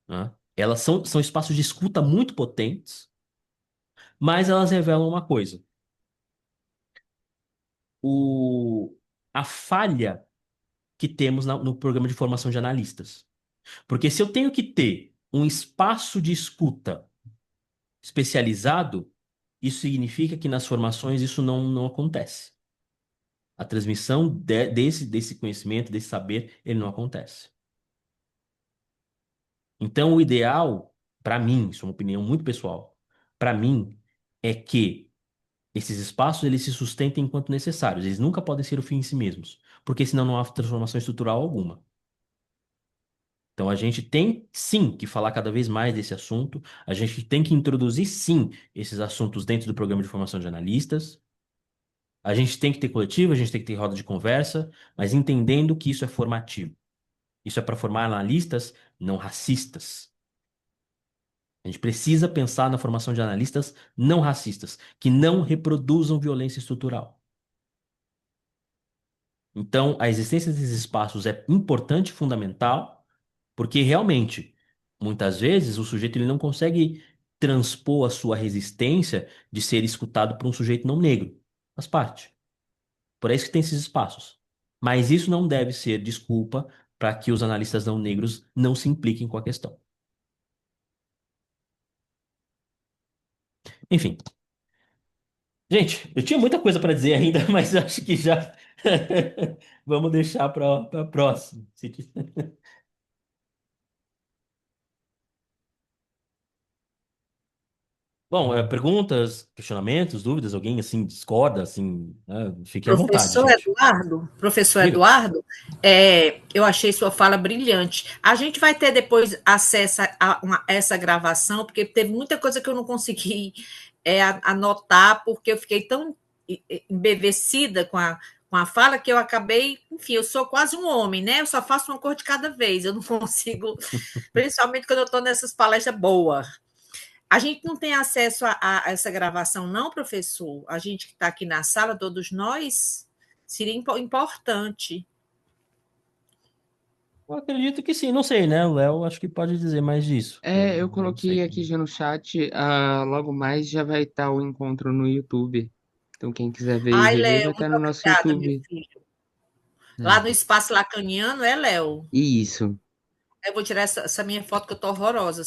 né? Elas são espaços de escuta muito potentes, mas elas revelam uma coisa. O, a falha que temos no programa de formação de analistas. Porque se eu tenho que ter um espaço de escuta especializado, isso significa que nas formações isso não acontece. A transmissão desse conhecimento, desse saber, ele não acontece. Então, o ideal, para mim, isso é uma opinião muito pessoal, para mim, é que esses espaços eles se sustentem enquanto necessários. Eles nunca podem ser o fim em si mesmos, porque senão não há transformação estrutural alguma. Então a gente tem sim que falar cada vez mais desse assunto, a gente tem que introduzir sim esses assuntos dentro do programa de formação de analistas. A gente tem que ter coletivo, a gente tem que ter roda de conversa, mas entendendo que isso é formativo. Isso é para formar analistas não racistas. A gente precisa pensar na formação de analistas não racistas, que não reproduzam violência estrutural. Então, a existência desses espaços é importante e fundamental, porque realmente, muitas vezes, o sujeito ele não consegue transpor a sua resistência de ser escutado por um sujeito não negro. Faz parte. Por isso que tem esses espaços. Mas isso não deve ser desculpa para que os analistas não negros não se impliquem com a questão. Enfim. Gente, eu tinha muita coisa para dizer ainda, mas acho que já vamos deixar para próxima. Bom, perguntas, questionamentos, dúvidas? Alguém assim discorda, assim, né? Fique à vontade, Professor gente. Eduardo, professor Diga. Eduardo, eu achei sua fala brilhante. A gente vai ter depois acesso a essa gravação, porque teve muita coisa que eu não consegui anotar, porque eu fiquei tão embevecida com a fala que eu acabei, enfim, eu sou quase um homem, né? Eu só faço uma cor de cada vez, eu não consigo, principalmente quando eu estou nessas palestras boas. A gente não tem acesso a essa gravação, não, professor? A gente que está aqui na sala, todos nós, seria importante. Eu acredito que sim, não sei, né? O Léo acho que pode dizer mais disso. Eu Não sei coloquei aqui como. já no chat, logo mais já vai estar o encontro no YouTube. Então, quem quiser ver e Ai, rever, vai Léo, estar muito no nosso obrigada, meu YouTube. filho. Lá no Nada. Espaço Lacaniano, Léo? Isso. Eu vou tirar essa minha foto que eu tô horrorosa.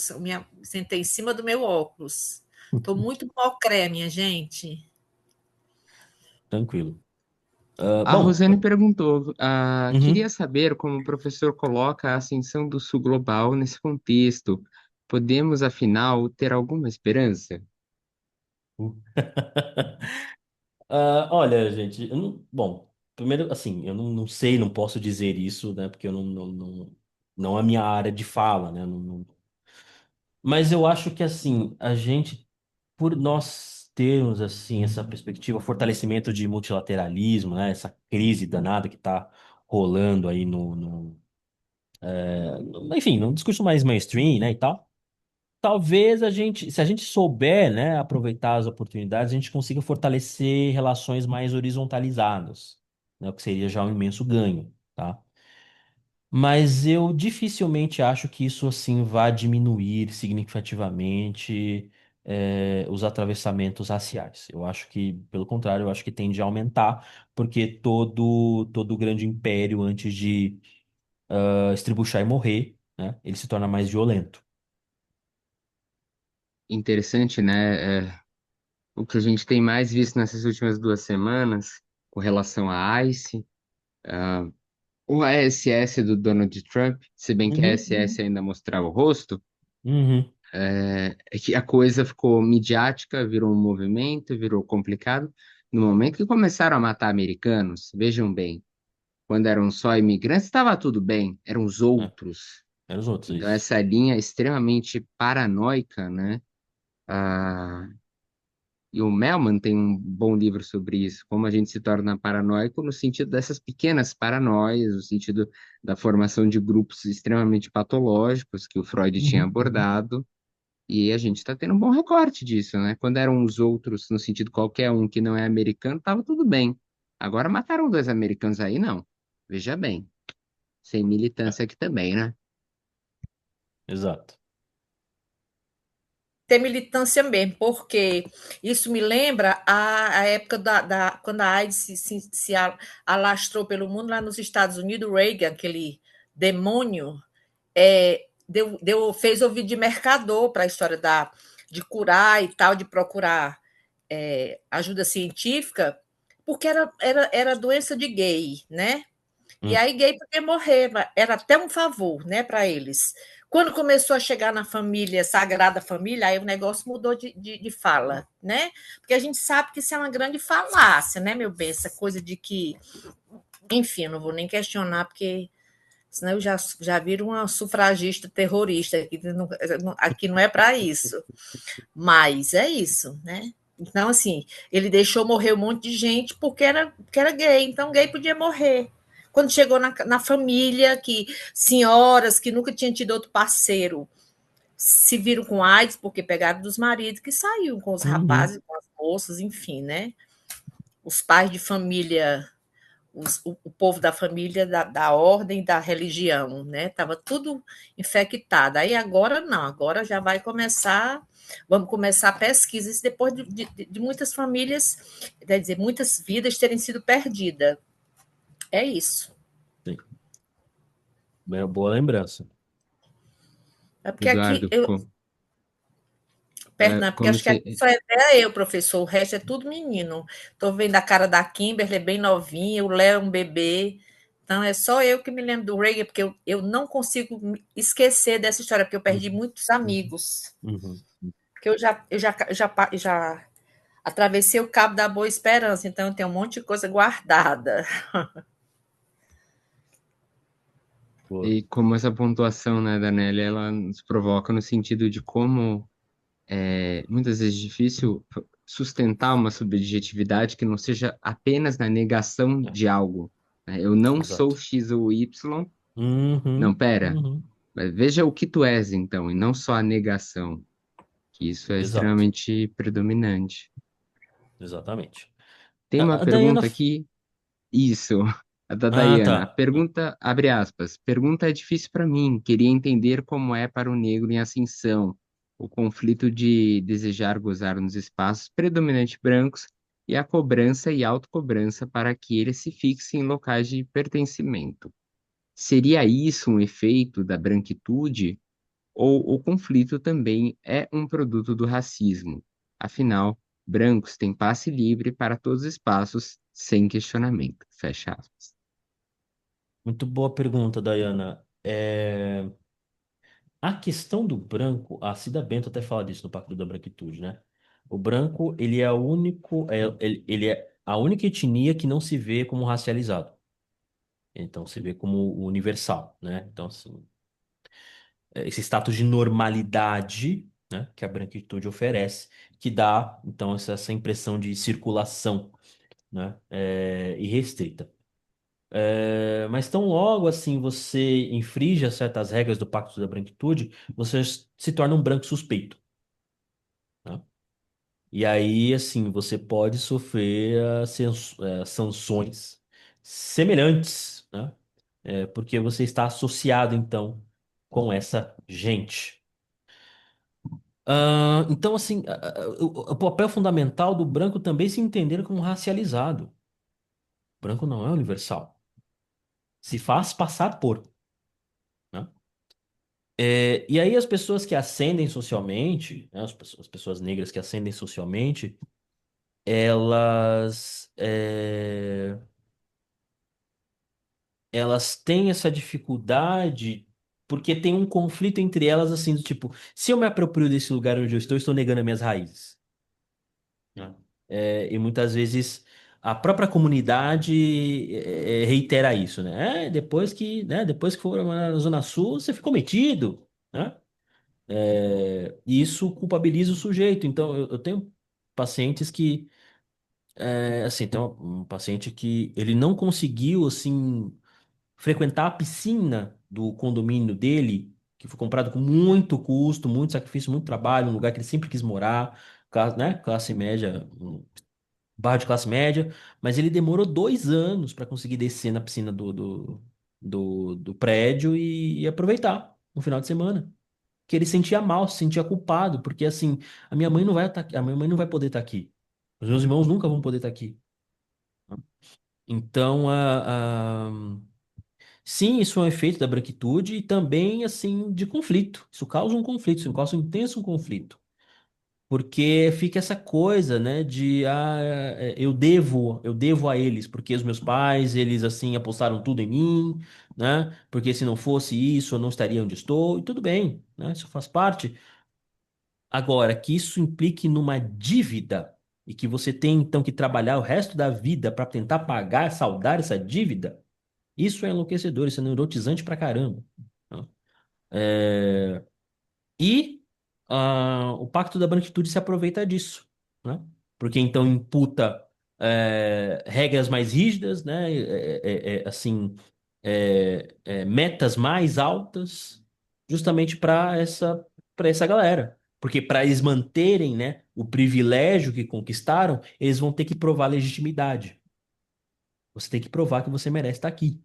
Sentei em cima do meu óculos. Tô muito mocré, minha gente. Tranquilo. A Bom, Rosane perguntou, queria uhum. saber como o professor coloca a ascensão do Sul global nesse contexto. Podemos, afinal, ter alguma esperança? Olha, gente, bom, primeiro, assim, eu não sei, não posso dizer isso, né? Porque eu não é a minha área de fala, né? Mas eu acho que, assim, a gente, por nós termos, assim, essa perspectiva, fortalecimento de multilateralismo, né? Essa crise danada que está rolando aí enfim, num discurso mais mainstream, né, e tal. Talvez a gente, se a gente souber, né, aproveitar as oportunidades, a gente consiga fortalecer relações mais horizontalizadas, né, o que seria já um imenso ganho, tá? Mas eu dificilmente acho que isso assim vá diminuir significativamente os atravessamentos raciais. Eu acho que, pelo contrário, eu acho que tende a aumentar, porque todo grande império, antes de estribuchar e morrer, né, ele se torna mais violento. Interessante, né? O que a gente tem mais visto nessas últimas 2 semanas, com relação à ICE, o ASS do Donald Trump, se bem que a Uhum, ASS ainda mostrava o rosto, uhum. é que a coisa ficou midiática, virou um movimento, virou complicado. No momento que começaram a matar americanos, vejam bem, quando eram só imigrantes, estava tudo bem, eram os É, outros. eram os outros, Então, isso. essa linha extremamente paranoica, né? Ah, e o Melman tem um bom livro sobre isso, como a gente se torna paranoico no sentido dessas pequenas paranoias, no sentido da formação de grupos extremamente patológicos que o Freud tinha Uhum. abordado. E a gente está tendo um bom recorte disso, né? Quando eram os outros, no sentido qualquer um que não é americano, tava tudo bem. Agora mataram 2 americanos aí, não. Veja bem, sem É, militância aqui também, né? exato. Ter militância mesmo, porque isso me lembra a época quando a AIDS se alastrou pelo mundo lá nos Estados Unidos, o Reagan, aquele demônio, fez ouvido de mercador para a história de curar e tal, de procurar ajuda científica, porque era doença de gay, né? E Hum. aí gay podia morrer, era até um favor, né, para eles. Quando começou a chegar na família, Sagrada Família, aí o negócio mudou de fala, né? Porque a gente sabe que isso é uma grande falácia, né, meu bem? Essa coisa de que, enfim, eu não vou nem questionar, porque senão eu já viro uma sufragista terrorista, aqui não é para isso. Mas é isso, né? Então, assim, ele deixou morrer um monte de gente porque era gay, então gay podia morrer. Quando chegou na família, que senhoras que nunca tinham tido outro parceiro se viram com AIDS porque pegaram dos maridos que saíam com os Uhum. rapazes, com as moças, enfim, né? Os pais de família, o povo da família, da ordem, da religião, né? Estava tudo infectado. Aí agora não, agora já vai começar, vamos começar pesquisas depois de muitas famílias, quer dizer, muitas vidas terem sido perdidas. É isso. Sim. Boa lembrança. É porque aqui Eduardo, Perdão, porque como acho que aqui você. só é eu, professor, o resto é tudo menino. Estou vendo a cara da Kimberly, é bem novinha, o Léo é um bebê. Então, é só eu que me lembro do Reagan, porque eu não consigo esquecer dessa história, porque eu perdi muitos amigos. Uhum. Porque eu já atravessei o Cabo da Boa Esperança, então eu tenho um monte de coisa guardada. Pô, E como essa pontuação, né, da Nelly, ela nos provoca no sentido de como é muitas vezes difícil sustentar uma subjetividade que não seja apenas na negação é, de algo, né? Eu não sou exato. X ou Y, não, Uhum, pera, uhum, mas veja o que tu és, então, e não só a negação, que isso é exato, extremamente predominante. exatamente. Tem uma A Dayana. pergunta aqui, isso, a da Ah, Dayana. A tá. pergunta, abre aspas, pergunta é difícil para mim, queria entender como é para o negro em ascensão, o conflito de desejar gozar nos espaços predominantemente brancos e a cobrança e autocobrança para que ele se fixe em locais de pertencimento. Seria isso um efeito da branquitude? Ou o conflito também é um produto do racismo? Afinal, brancos têm passe livre para todos os espaços, sem questionamento. Fecha aspas. Muito boa pergunta, Dayana. A questão do branco, a Cida Bento até fala disso no Pacto da Branquitude, né? O branco, ele é o único, ele é a única etnia que não se vê como racializado. Então, se vê como universal, né? Então, assim, esse status de normalidade, né, que a branquitude oferece, que dá, então, essa impressão de circulação, né, irrestrita. Mas tão logo assim você infringe certas regras do Pacto da Branquitude, você se torna um branco suspeito, né? E aí, assim, você pode sofrer sanções semelhantes, né? Porque você está associado, então, com essa gente. Então, assim, o papel fundamental do branco também é se entender como racializado. O branco não é universal. Se faz passar por, né? E aí as pessoas que ascendem socialmente, né, as pessoas negras que ascendem socialmente, elas, elas têm essa dificuldade porque tem um conflito entre elas, assim, do tipo, se eu me aproprio desse lugar onde eu estou negando as minhas raízes, né? E muitas vezes a própria comunidade reitera isso, né? Depois que for morar na Zona Sul, você ficou metido, né? E isso culpabiliza o sujeito. Então, eu tenho pacientes que, assim, tem um paciente que ele não conseguiu, assim, frequentar a piscina do condomínio dele, que foi comprado com muito custo, muito sacrifício, muito trabalho, um lugar que ele sempre quis morar, né? Classe média, bairro de classe média, mas ele demorou 2 anos para conseguir descer na piscina do prédio e aproveitar no final de semana. Que ele sentia mal, se sentia culpado, porque assim, a minha mãe não vai estar, a minha mãe não vai poder estar aqui. Os meus irmãos nunca vão poder estar aqui. Então, sim, isso é um efeito da branquitude e também assim de conflito. Isso causa um conflito, isso causa um intenso conflito. Porque fica essa coisa, né, de eu devo a eles, porque os meus pais, eles assim apostaram tudo em mim, né? Porque se não fosse isso, eu não estaria onde estou, e tudo bem, né? Isso faz parte. Agora, que isso implique numa dívida e que você tem então que trabalhar o resto da vida para tentar pagar, saldar essa dívida, isso é enlouquecedor, isso é neurotizante pra caramba, né? É, E o Pacto da Branquitude se aproveita disso, né? Porque então imputa regras mais rígidas, né? Assim, metas mais altas, justamente para essa galera. Porque para eles manterem, né, o privilégio que conquistaram, eles vão ter que provar legitimidade. Você tem que provar que você merece estar aqui,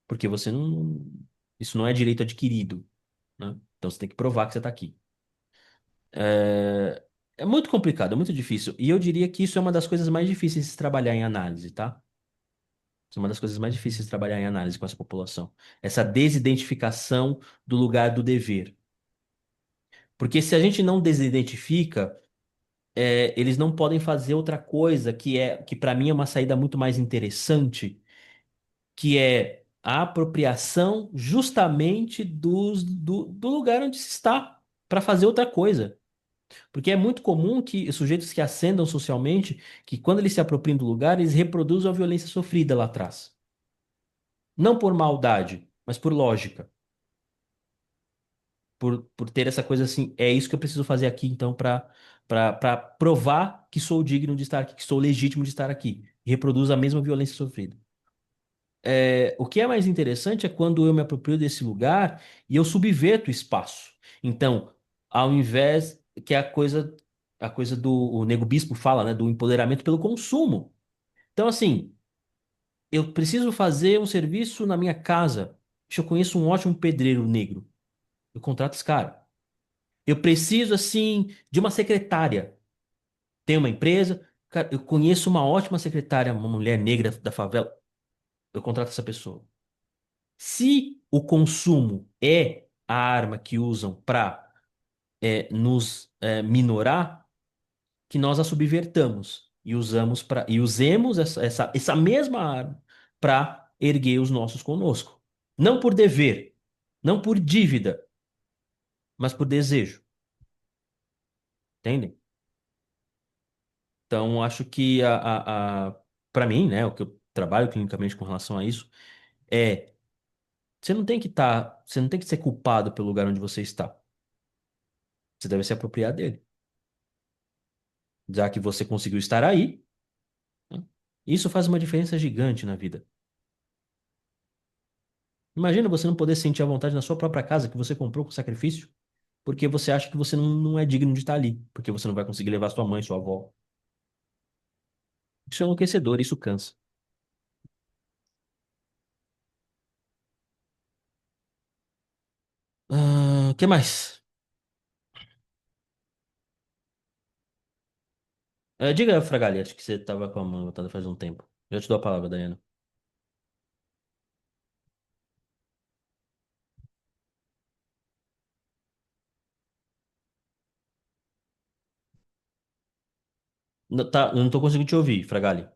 porque você não, isso não é direito adquirido, né? Então você tem que provar que você está aqui. É muito complicado, é muito difícil. E eu diria que isso é uma das coisas mais difíceis de se trabalhar em análise, tá? Isso é uma das coisas mais difíceis de trabalhar em análise com essa população. Essa desidentificação do lugar do dever. Porque se a gente não desidentifica, eles não podem fazer outra coisa que para mim é uma saída muito mais interessante, que é a apropriação justamente do lugar onde se está para fazer outra coisa. Porque é muito comum que sujeitos que ascendam socialmente, que quando eles se apropriam do lugar, eles reproduzam a violência sofrida lá atrás. Não por maldade, mas por lógica. Por ter essa coisa assim, é isso que eu preciso fazer aqui, então, para provar que sou digno de estar aqui, que sou legítimo de estar aqui. E reproduz a mesma violência sofrida. O que é mais interessante é quando eu me aproprio desse lugar e eu subverto o espaço. Então, ao invés que é a coisa do o Nego Bispo fala, né, do empoderamento pelo consumo. Então, assim, eu preciso fazer um serviço na minha casa. Se eu conheço um ótimo pedreiro negro, eu contrato esse cara. Eu preciso, assim, de uma secretária. Tem uma empresa, cara, eu conheço uma ótima secretária, uma mulher negra da favela, eu contrato essa pessoa. Se o consumo é a arma que usam para nos minorar, que nós a subvertamos e usemos essa mesma arma para erguer os nossos conosco. Não por dever, não por dívida, mas por desejo. Entendem? Então, acho que para mim, né, o que eu trabalho clinicamente com relação a isso é você não tem que ser culpado pelo lugar onde você está. Você deve se apropriar dele. Já que você conseguiu estar aí, né? Isso faz uma diferença gigante na vida. Imagina você não poder sentir a vontade na sua própria casa que você comprou com sacrifício, porque você acha que você não é digno de estar ali, porque você não vai conseguir levar sua mãe, sua avó. Isso é enlouquecedor, isso cansa. O que mais? Diga, Fragali, acho que você estava com a mão levantada faz um tempo. Eu te dou a palavra, Daniela. Não, tá, eu não tô conseguindo te ouvir, Fragali.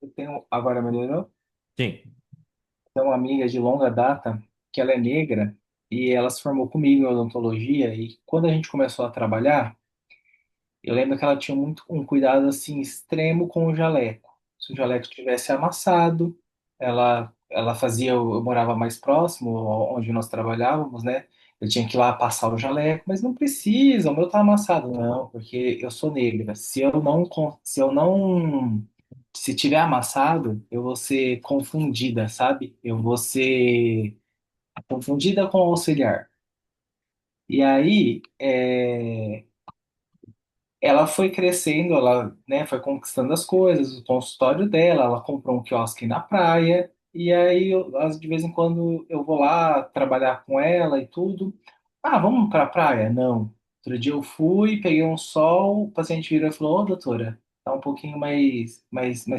Eu tenho, agora melhorou? Sim. Tenho uma amiga de longa data que ela é negra e ela se formou comigo em odontologia e quando a gente começou a trabalhar, eu lembro que ela tinha muito um cuidado assim extremo com o jaleco. Se o jaleco tivesse amassado, ela fazia, eu morava mais próximo onde nós trabalhávamos, né? Eu tinha que ir lá passar o jaleco, mas não precisa, o meu tá amassado. Não, porque eu sou negra. Se tiver amassado, eu vou ser confundida, sabe? Eu vou ser confundida com o auxiliar. E aí, ela foi crescendo, ela, né, foi conquistando as coisas, o consultório dela, ela comprou um quiosque na praia, e aí, de vez em quando, eu vou lá trabalhar com ela e tudo. Ah, vamos pra praia? Não. Outro dia eu fui, peguei um sol, o paciente virou e falou, ô, doutora, tá um pouquinho mais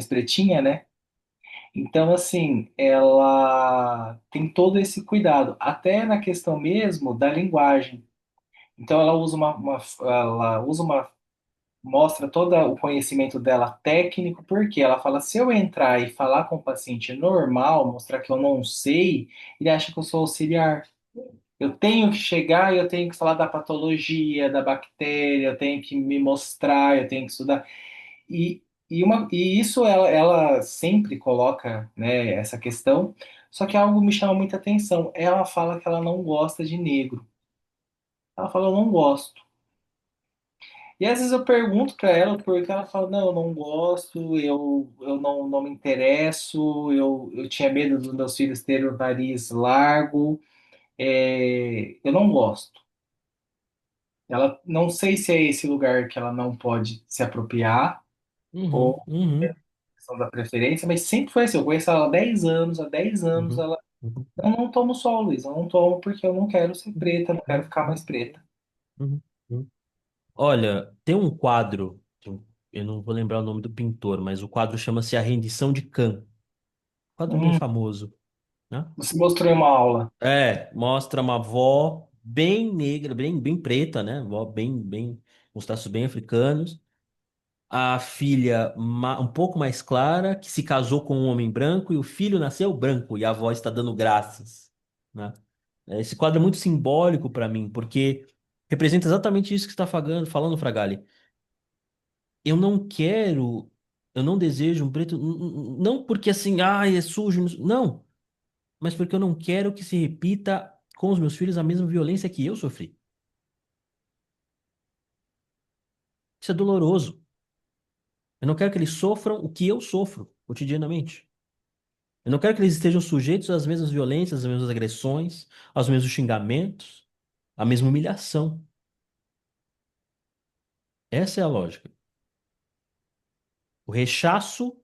pretinha, né? Então, assim, ela tem todo esse cuidado, até na questão mesmo da linguagem. Então, ela usa ela usa uma mostra todo o conhecimento dela técnico, porque ela fala, se eu entrar e falar com o paciente normal, mostrar que eu não sei, ele acha que eu sou auxiliar. Eu tenho que chegar e eu tenho que falar da patologia, da bactéria, eu tenho que me mostrar, eu tenho que estudar. E isso ela sempre coloca, né, essa questão, só que algo me chama muita atenção. Ela fala que ela não gosta de negro. Ela fala, eu não gosto. E às vezes eu pergunto para ela porque ela fala, não, eu não gosto, eu não me interesso, eu tinha medo dos meus filhos terem o nariz largo, eu não gosto. Ela não sei se é esse lugar que ela não pode se apropriar Uhum, ou uhum, questão da preferência, mas sempre foi assim. Eu conheço ela há 10 anos, há 10 anos uhum, ela, uhum, eu não tomo sol, Luiz, eu não tomo porque eu não quero ser preta, eu não quero ficar mais preta. uhum, uhum. Olha, tem um quadro, eu não vou lembrar o nome do pintor, mas o quadro chama-se A Rendição de Can. Quadro bem Hum, famoso, né? você mostrou em uma aula. Mostra uma avó bem negra, bem preta, né? Avó bem, com os traços bem africanos. A filha um pouco mais clara, que se casou com um homem branco e o filho nasceu branco e a avó está dando graças, né? Esse quadro é muito simbólico para mim, porque representa exatamente isso que você está falando, Fragali. Eu não quero, eu não desejo um preto, não porque assim, é sujo, não, mas porque eu não quero que se repita com os meus filhos a mesma violência que eu sofri. Isso é doloroso. Eu não quero que eles sofram o que eu sofro cotidianamente. Eu não quero que eles estejam sujeitos às mesmas violências, às mesmas agressões, aos mesmos xingamentos, à mesma humilhação. Essa é a lógica. O rechaço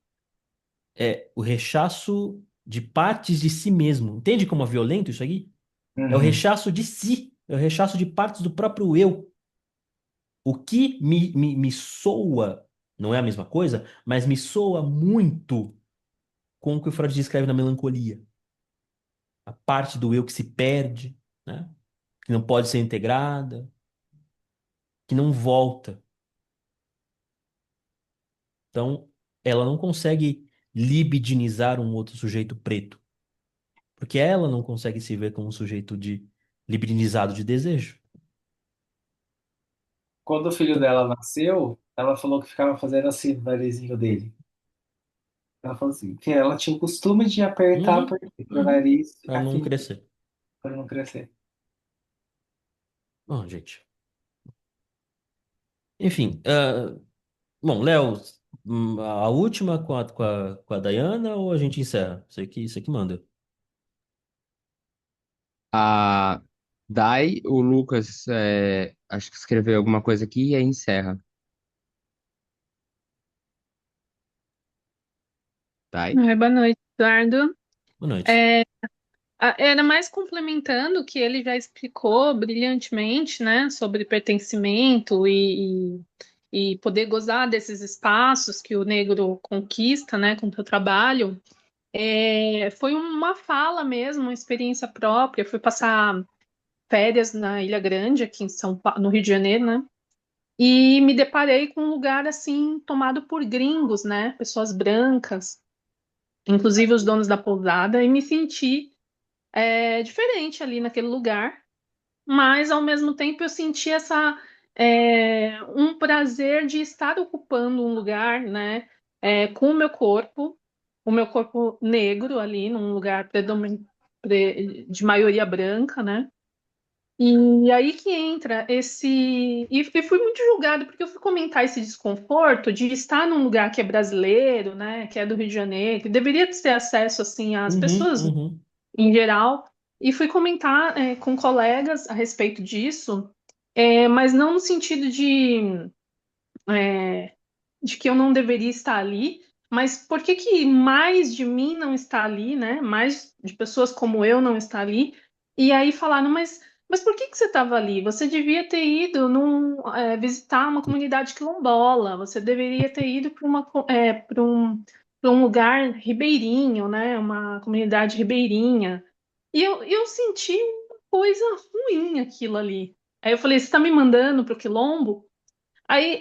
é o rechaço de partes de si mesmo. Entende como é violento isso aqui? É o Uhum. rechaço de si, é o rechaço de partes do próprio eu. O que me soa, não é a mesma coisa, mas me soa muito com o que o Freud descreve na melancolia. A parte do eu que se perde, né? Que não pode ser integrada, que não volta. Então, ela não consegue libidinizar um outro sujeito preto, porque ela não consegue se ver como um sujeito de libidinizado de desejo. Quando o filho dela nasceu, ela falou que ficava fazendo assim no narizinho dele. Ela falou assim, que ela tinha o costume de apertar Uhum, pro uhum. nariz Para ficar não fininho, crescer. para não crescer. Bom, gente. Enfim, bom, Léo, a última com a Dayana ou a gente encerra? Você que manda. A Dai, o Lucas, acho que escreveu alguma coisa aqui e aí encerra. Dai? Boa noite, Eduardo. Boa noite. É, era mais complementando o que ele já explicou brilhantemente, né, sobre pertencimento e poder gozar desses espaços que o negro conquista, né, com o seu trabalho. Foi uma fala mesmo, uma experiência própria. Fui passar férias na Ilha Grande, aqui em no Rio de Janeiro, né, e me deparei com um lugar assim tomado por gringos, né, pessoas brancas, inclusive os donos da pousada, e me senti diferente ali naquele lugar, mas ao mesmo tempo eu senti um prazer de estar ocupando um lugar, né, com o meu corpo negro ali num lugar de maioria branca, né? E aí que entra esse. E fui muito julgado, porque eu fui comentar esse desconforto de estar num lugar que é brasileiro, né? Que é do Rio de Janeiro, que deveria ter acesso assim às Uhum, pessoas uhum. em geral, e fui comentar com colegas a respeito disso, mas não no sentido de que eu não deveria estar ali, mas por que que mais de mim não está ali, né? Mais de pessoas como eu não está ali? E aí falaram, mas por que que você estava ali? Você devia ter ido visitar uma comunidade quilombola, você deveria ter ido para um lugar ribeirinho, né? Uma comunidade ribeirinha. E eu senti uma coisa ruim aquilo ali. Aí eu falei, você está me mandando para o quilombo? Aí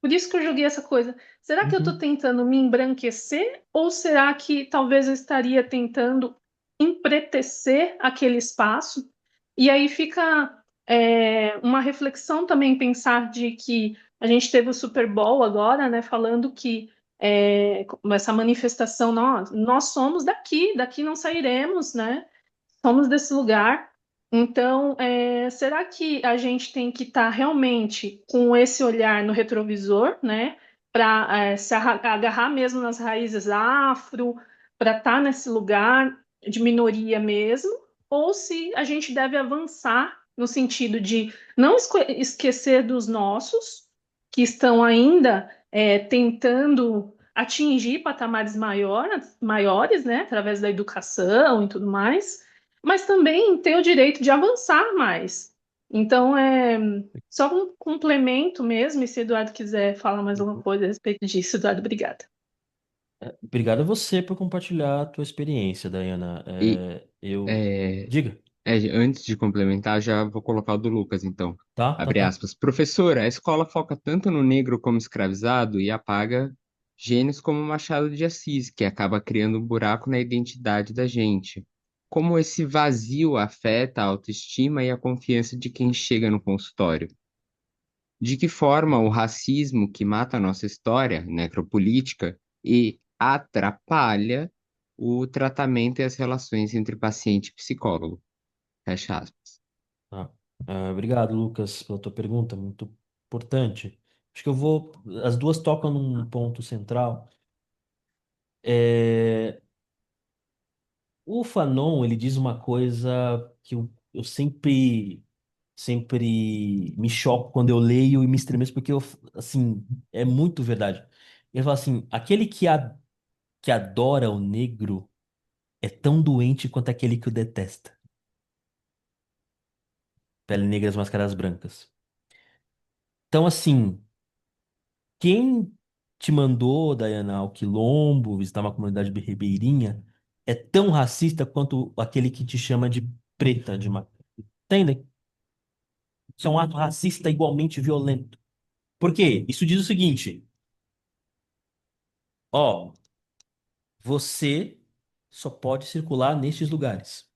por isso que eu joguei essa coisa. Será que eu estou Uhum. tentando me embranquecer ou será que talvez eu estaria tentando empretecer aquele espaço? E aí fica uma reflexão também pensar de que a gente teve o Super Bowl agora, né, falando que essa manifestação, nós somos daqui não sairemos, né? Somos desse lugar. Então, será que a gente tem que estar realmente com esse olhar no retrovisor, né, para agarrar mesmo nas raízes afro, para estar nesse lugar de minoria mesmo, ou se a gente deve avançar no sentido de não esquecer dos nossos, que estão ainda tentando atingir patamares maiores, né, através da educação e tudo mais, mas também ter o direito de avançar mais. Então, só um complemento mesmo, e se o Eduardo quiser falar mais alguma coisa a respeito disso, Eduardo, obrigada. Obrigado a você por compartilhar a tua experiência, Dayana. E Eu. é, Diga. antes de complementar, já vou colocar o do Lucas, então. Tá, tá, Abre tá. aspas. Professora, a escola foca tanto no negro como escravizado e apaga gênios como Machado de Assis, que acaba criando um buraco na identidade da gente. como esse vazio afeta a autoestima e a confiança de quem chega no consultório. De que forma o racismo que mata a nossa história necropolítica e atrapalha o tratamento e as relações entre paciente e psicólogo. Fecha aspas. Tá. Obrigado, Lucas, pela tua pergunta, muito importante. Acho que eu vou. As duas tocam num ponto central. É, O Fanon, ele diz uma coisa que eu sempre me choco quando eu leio e me estremeço, porque assim, é muito verdade. Ele fala assim: aquele que adora o negro é tão doente quanto aquele que o detesta. Pele negra, as máscaras brancas. Então, assim, quem te mandou, Dayana, ao Quilombo, visitar uma comunidade ribeirinha, é tão racista quanto aquele que te chama de preta, Entendem? Isso é um ato racista igualmente violento. Por quê? Isso diz o seguinte: ó, você só pode circular nestes lugares.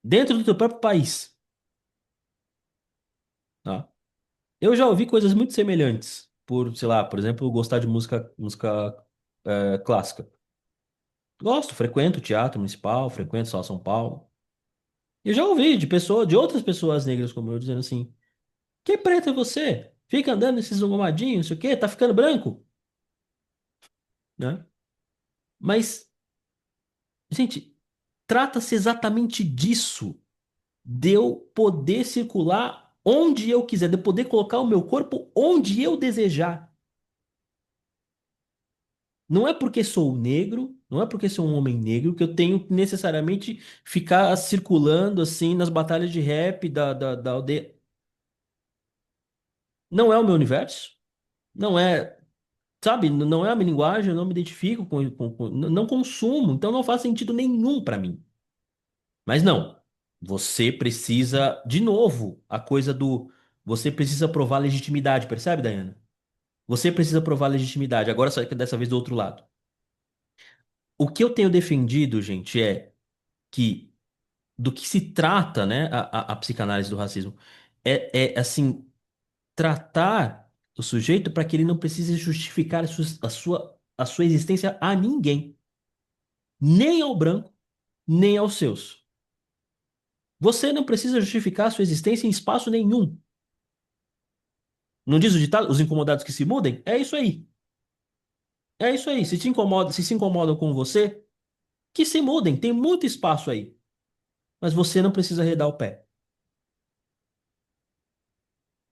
Dentro do teu próprio país, tá? Eu já ouvi coisas muito semelhantes. Por, sei lá, por exemplo, gostar de música clássica. Gosto, frequento o Teatro Municipal, frequento Sala São Paulo. E eu já ouvi de outras pessoas negras como eu, dizendo assim: que preto é você? Fica andando nesses engomadinhos, não sei o quê, tá ficando branco, né? Mas, gente, trata-se exatamente disso, de eu poder circular onde eu quiser, de eu poder colocar o meu corpo onde eu desejar. Não é porque sou negro, não é porque sou um homem negro que eu tenho que necessariamente ficar circulando assim nas batalhas de rap da aldeia. Não é o meu universo, não é, sabe, não é a minha linguagem, eu não me identifico não consumo, então não faz sentido nenhum para mim. Mas não, você precisa, de novo, a coisa do você precisa provar legitimidade, percebe, Dayana? Você precisa provar legitimidade, agora só que dessa vez do outro lado. O que eu tenho defendido, gente, é que do que se trata, né, a psicanálise do racismo, assim, tratar o sujeito para que ele não precise justificar a sua existência a ninguém, nem ao branco, nem aos seus. Você não precisa justificar a sua existência em espaço nenhum. Não diz o ditado, os incomodados que se mudem? É isso aí. É isso aí. Se incomodam com você, que se mudem. Tem muito espaço aí. Mas você não precisa arredar o pé.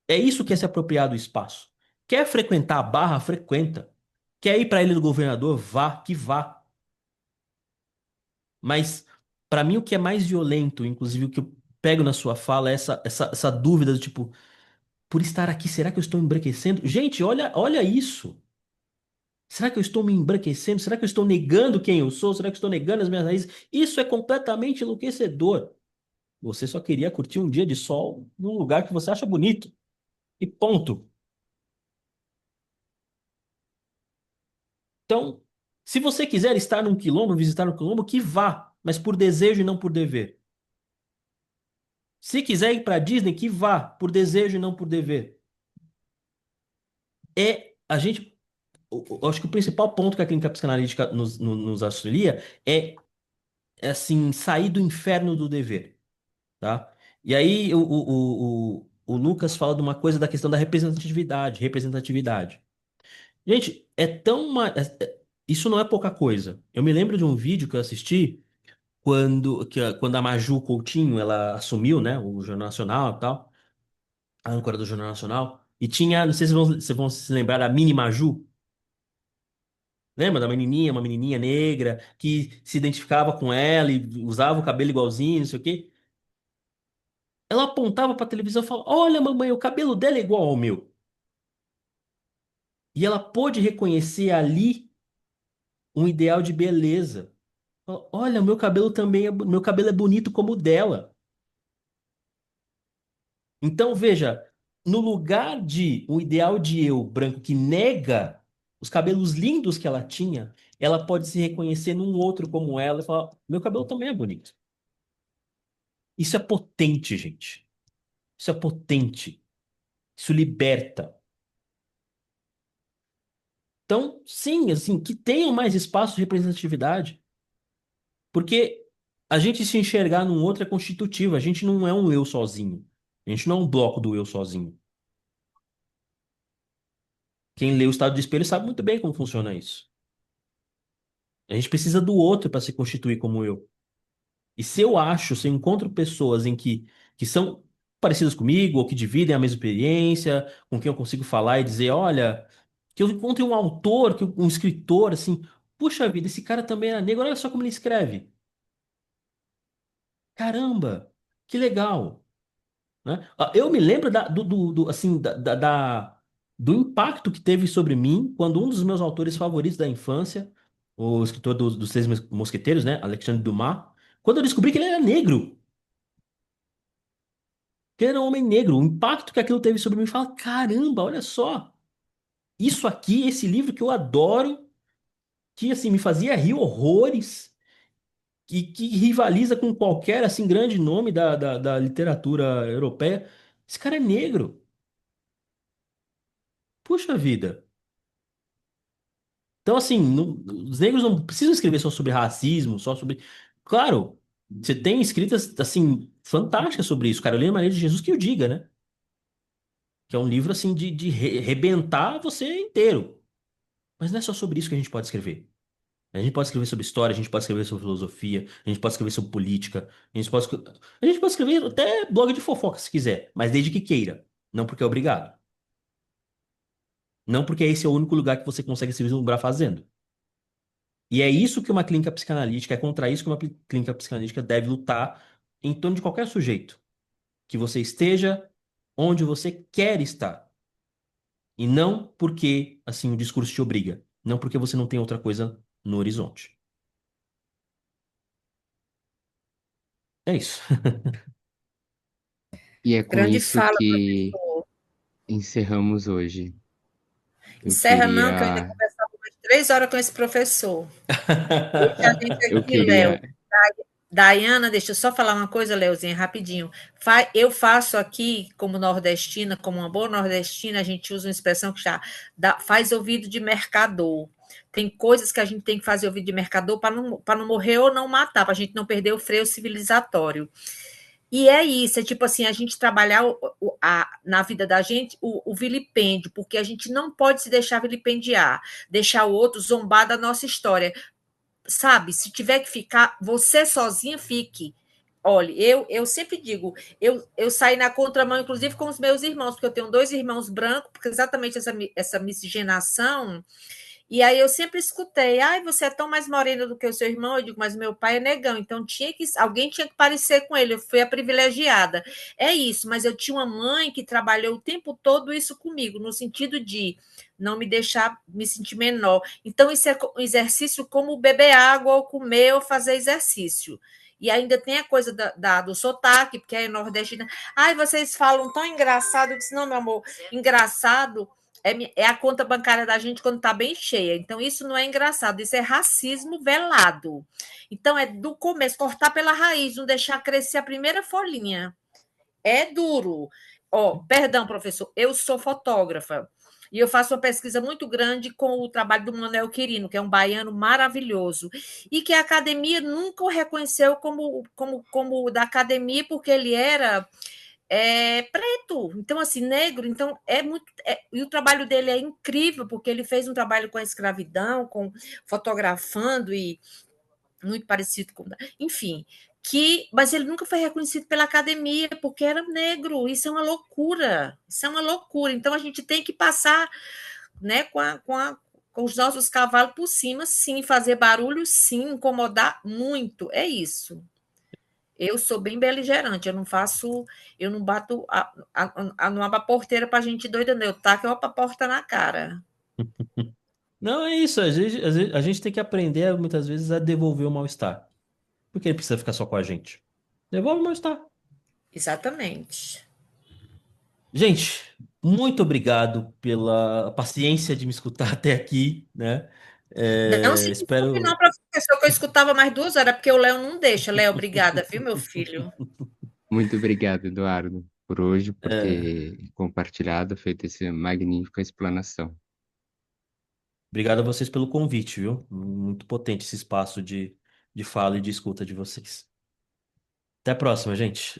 É isso que é se apropriar do espaço. Quer frequentar a Barra? Frequenta. Quer ir para a Ilha do Governador? Vá, que vá. Mas, para mim, o que é mais violento, inclusive o que eu pego na sua fala, é essa dúvida do tipo, por estar aqui, será que eu estou embranquecendo? Gente, olha isso. Será que eu estou me embranquecendo? Será que eu estou negando quem eu sou? Será que eu estou negando as minhas raízes? Isso é completamente enlouquecedor. Você só queria curtir um dia de sol num lugar que você acha bonito. E ponto. Então, se você quiser estar num quilombo, visitar um quilombo, que vá, mas por desejo e não por dever. Se quiser ir para Disney, que vá, por desejo e não por dever. A gente, eu acho que o principal ponto que a clínica psicanalítica nos auxilia é assim, sair do inferno do dever, tá? E aí o Lucas fala de uma coisa da questão da representatividade. Gente, isso não é pouca coisa. Eu me lembro de um vídeo que eu assisti quando a Maju Coutinho, ela assumiu, né, o Jornal Nacional e tal, a âncora do Jornal Nacional, e tinha, não sei se vocês vão se lembrar da Mini Maju. Lembra da menininha, uma menininha negra que se identificava com ela e usava o cabelo igualzinho, não sei o quê? Ela apontava para a televisão e falava: Olha, mamãe, o cabelo dela é igual ao meu. E ela pôde reconhecer ali um ideal de beleza. Olha, meu cabelo é bonito como o dela. Então, veja, no lugar de um ideal de eu branco que nega os cabelos lindos que ela tinha, ela pode se reconhecer num outro como ela e falar: meu cabelo também é bonito. Isso é potente, gente. Isso é potente. Isso liberta. Então, sim, assim, que tenham mais espaço de representatividade, porque a gente se enxergar num outro é constitutivo. A gente não é um eu sozinho. A gente não é um bloco do eu sozinho. Quem lê o Estado de Espelho sabe muito bem como funciona isso. A gente precisa do outro para se constituir como eu. E se eu encontro pessoas que são parecidas comigo, ou que dividem a mesma experiência, com quem eu consigo falar e dizer, olha, que eu encontre um autor, um escritor, assim, puxa vida, esse cara também era negro, olha só como ele escreve. Caramba, que legal, né? Eu me lembro assim, do impacto que teve sobre mim quando um dos meus autores favoritos da infância, o escritor dos Três Mosqueteiros, né, Alexandre Dumas, quando eu descobri que ele era negro, que ele era um homem negro, o impacto que aquilo teve sobre mim, fala, caramba, olha só, isso aqui, esse livro que eu adoro, que assim me fazia rir horrores, que rivaliza com qualquer assim grande nome da literatura europeia, esse cara é negro. Puxa vida. Então, assim, os negros não precisam escrever só sobre racismo, só sobre. Claro, você tem escritas, assim, fantásticas sobre isso. Carolina Maria de Jesus que o diga, né? Que é um livro, assim, de rebentar você inteiro. Mas não é só sobre isso que a gente pode escrever. A gente pode escrever sobre história, a gente pode escrever sobre filosofia, a gente pode escrever sobre política, a gente pode escrever até blog de fofoca se quiser, mas desde que queira, não porque é obrigado. Não porque esse é o único lugar que você consegue se vislumbrar fazendo. E é isso que uma clínica psicanalítica, é contra isso que uma clínica psicanalítica deve lutar em torno de qualquer sujeito. Que você esteja onde você quer estar. E não porque, assim, o discurso te obriga. Não porque você não tem outra coisa no horizonte. É isso. E é com Grande isso fala, que professor. encerramos hoje. Eu Encerra não, que eu ainda queria, conversava mais 3 horas com esse professor. Deixa a gente eu aqui, Léo. queria, Daiana, deixa eu só falar uma coisa, Leozinha, rapidinho. Eu faço aqui, como nordestina, como uma boa nordestina, a gente usa uma expressão que já faz ouvido de mercador. Tem coisas que a gente tem que fazer ouvido de mercador para não morrer ou não matar, para a gente não perder o freio civilizatório. E é isso, é tipo assim, a gente trabalhar na vida da gente o vilipêndio, porque a gente não pode se deixar vilipendiar, deixar o outro zombar da nossa história. Sabe, se tiver que ficar, você sozinha fique. Olha, eu sempre digo, eu saí na contramão, inclusive com os meus irmãos, porque eu tenho 2 irmãos brancos, porque exatamente essa miscigenação. E aí eu sempre escutei, ai, você é tão mais morena do que o seu irmão. Eu digo, mas meu pai é negão, então alguém tinha que parecer com ele, eu fui a privilegiada. É isso, mas eu tinha uma mãe que trabalhou o tempo todo isso comigo, no sentido de não me deixar me sentir menor. Então, isso é um exercício como beber água, ou comer, ou fazer exercício. E ainda tem a coisa do sotaque, porque é nordestina. Ai, vocês falam tão engraçado. Eu disse, não, meu amor, engraçado é a conta bancária da gente quando está bem cheia. Então, isso não é engraçado, isso é racismo velado. Então, é do começo, cortar pela raiz, não deixar crescer a primeira folhinha. É duro. Oh, perdão, professor, eu sou fotógrafa. E eu faço uma pesquisa muito grande com o trabalho do Manuel Quirino, que é um baiano maravilhoso, e que a academia nunca o reconheceu como da academia, porque ele era preto, então assim, negro, então e o trabalho dele é incrível, porque ele fez um trabalho com a escravidão, com fotografando e muito parecido com, enfim, mas ele nunca foi reconhecido pela academia porque era negro. Isso é uma loucura, isso é uma loucura. Então a gente tem que passar, né, com os nossos cavalos por cima, sim, fazer barulho, sim, incomodar muito, é isso. Eu sou bem beligerante, eu não bato, não abro a porteira para gente doida, não. Eu taco a porta na cara. Não, é isso. Às vezes a gente tem que aprender, muitas vezes, a devolver o mal-estar. Porque ele precisa ficar só com a gente. Devolve o mal-estar. Exatamente. Gente, Muito obrigado pela paciência de me escutar até aqui, né? Não se desculpe, não, Espero. professor, que eu escutava mais 2 horas, porque o Léo não deixa. Léo, obrigada, viu, meu filho? Muito obrigado, Eduardo, por hoje, por é, ter compartilhado, feito essa magnífica explanação. Obrigado a vocês pelo convite, viu? Muito potente esse espaço de fala e de escuta de vocês. Até a próxima, gente.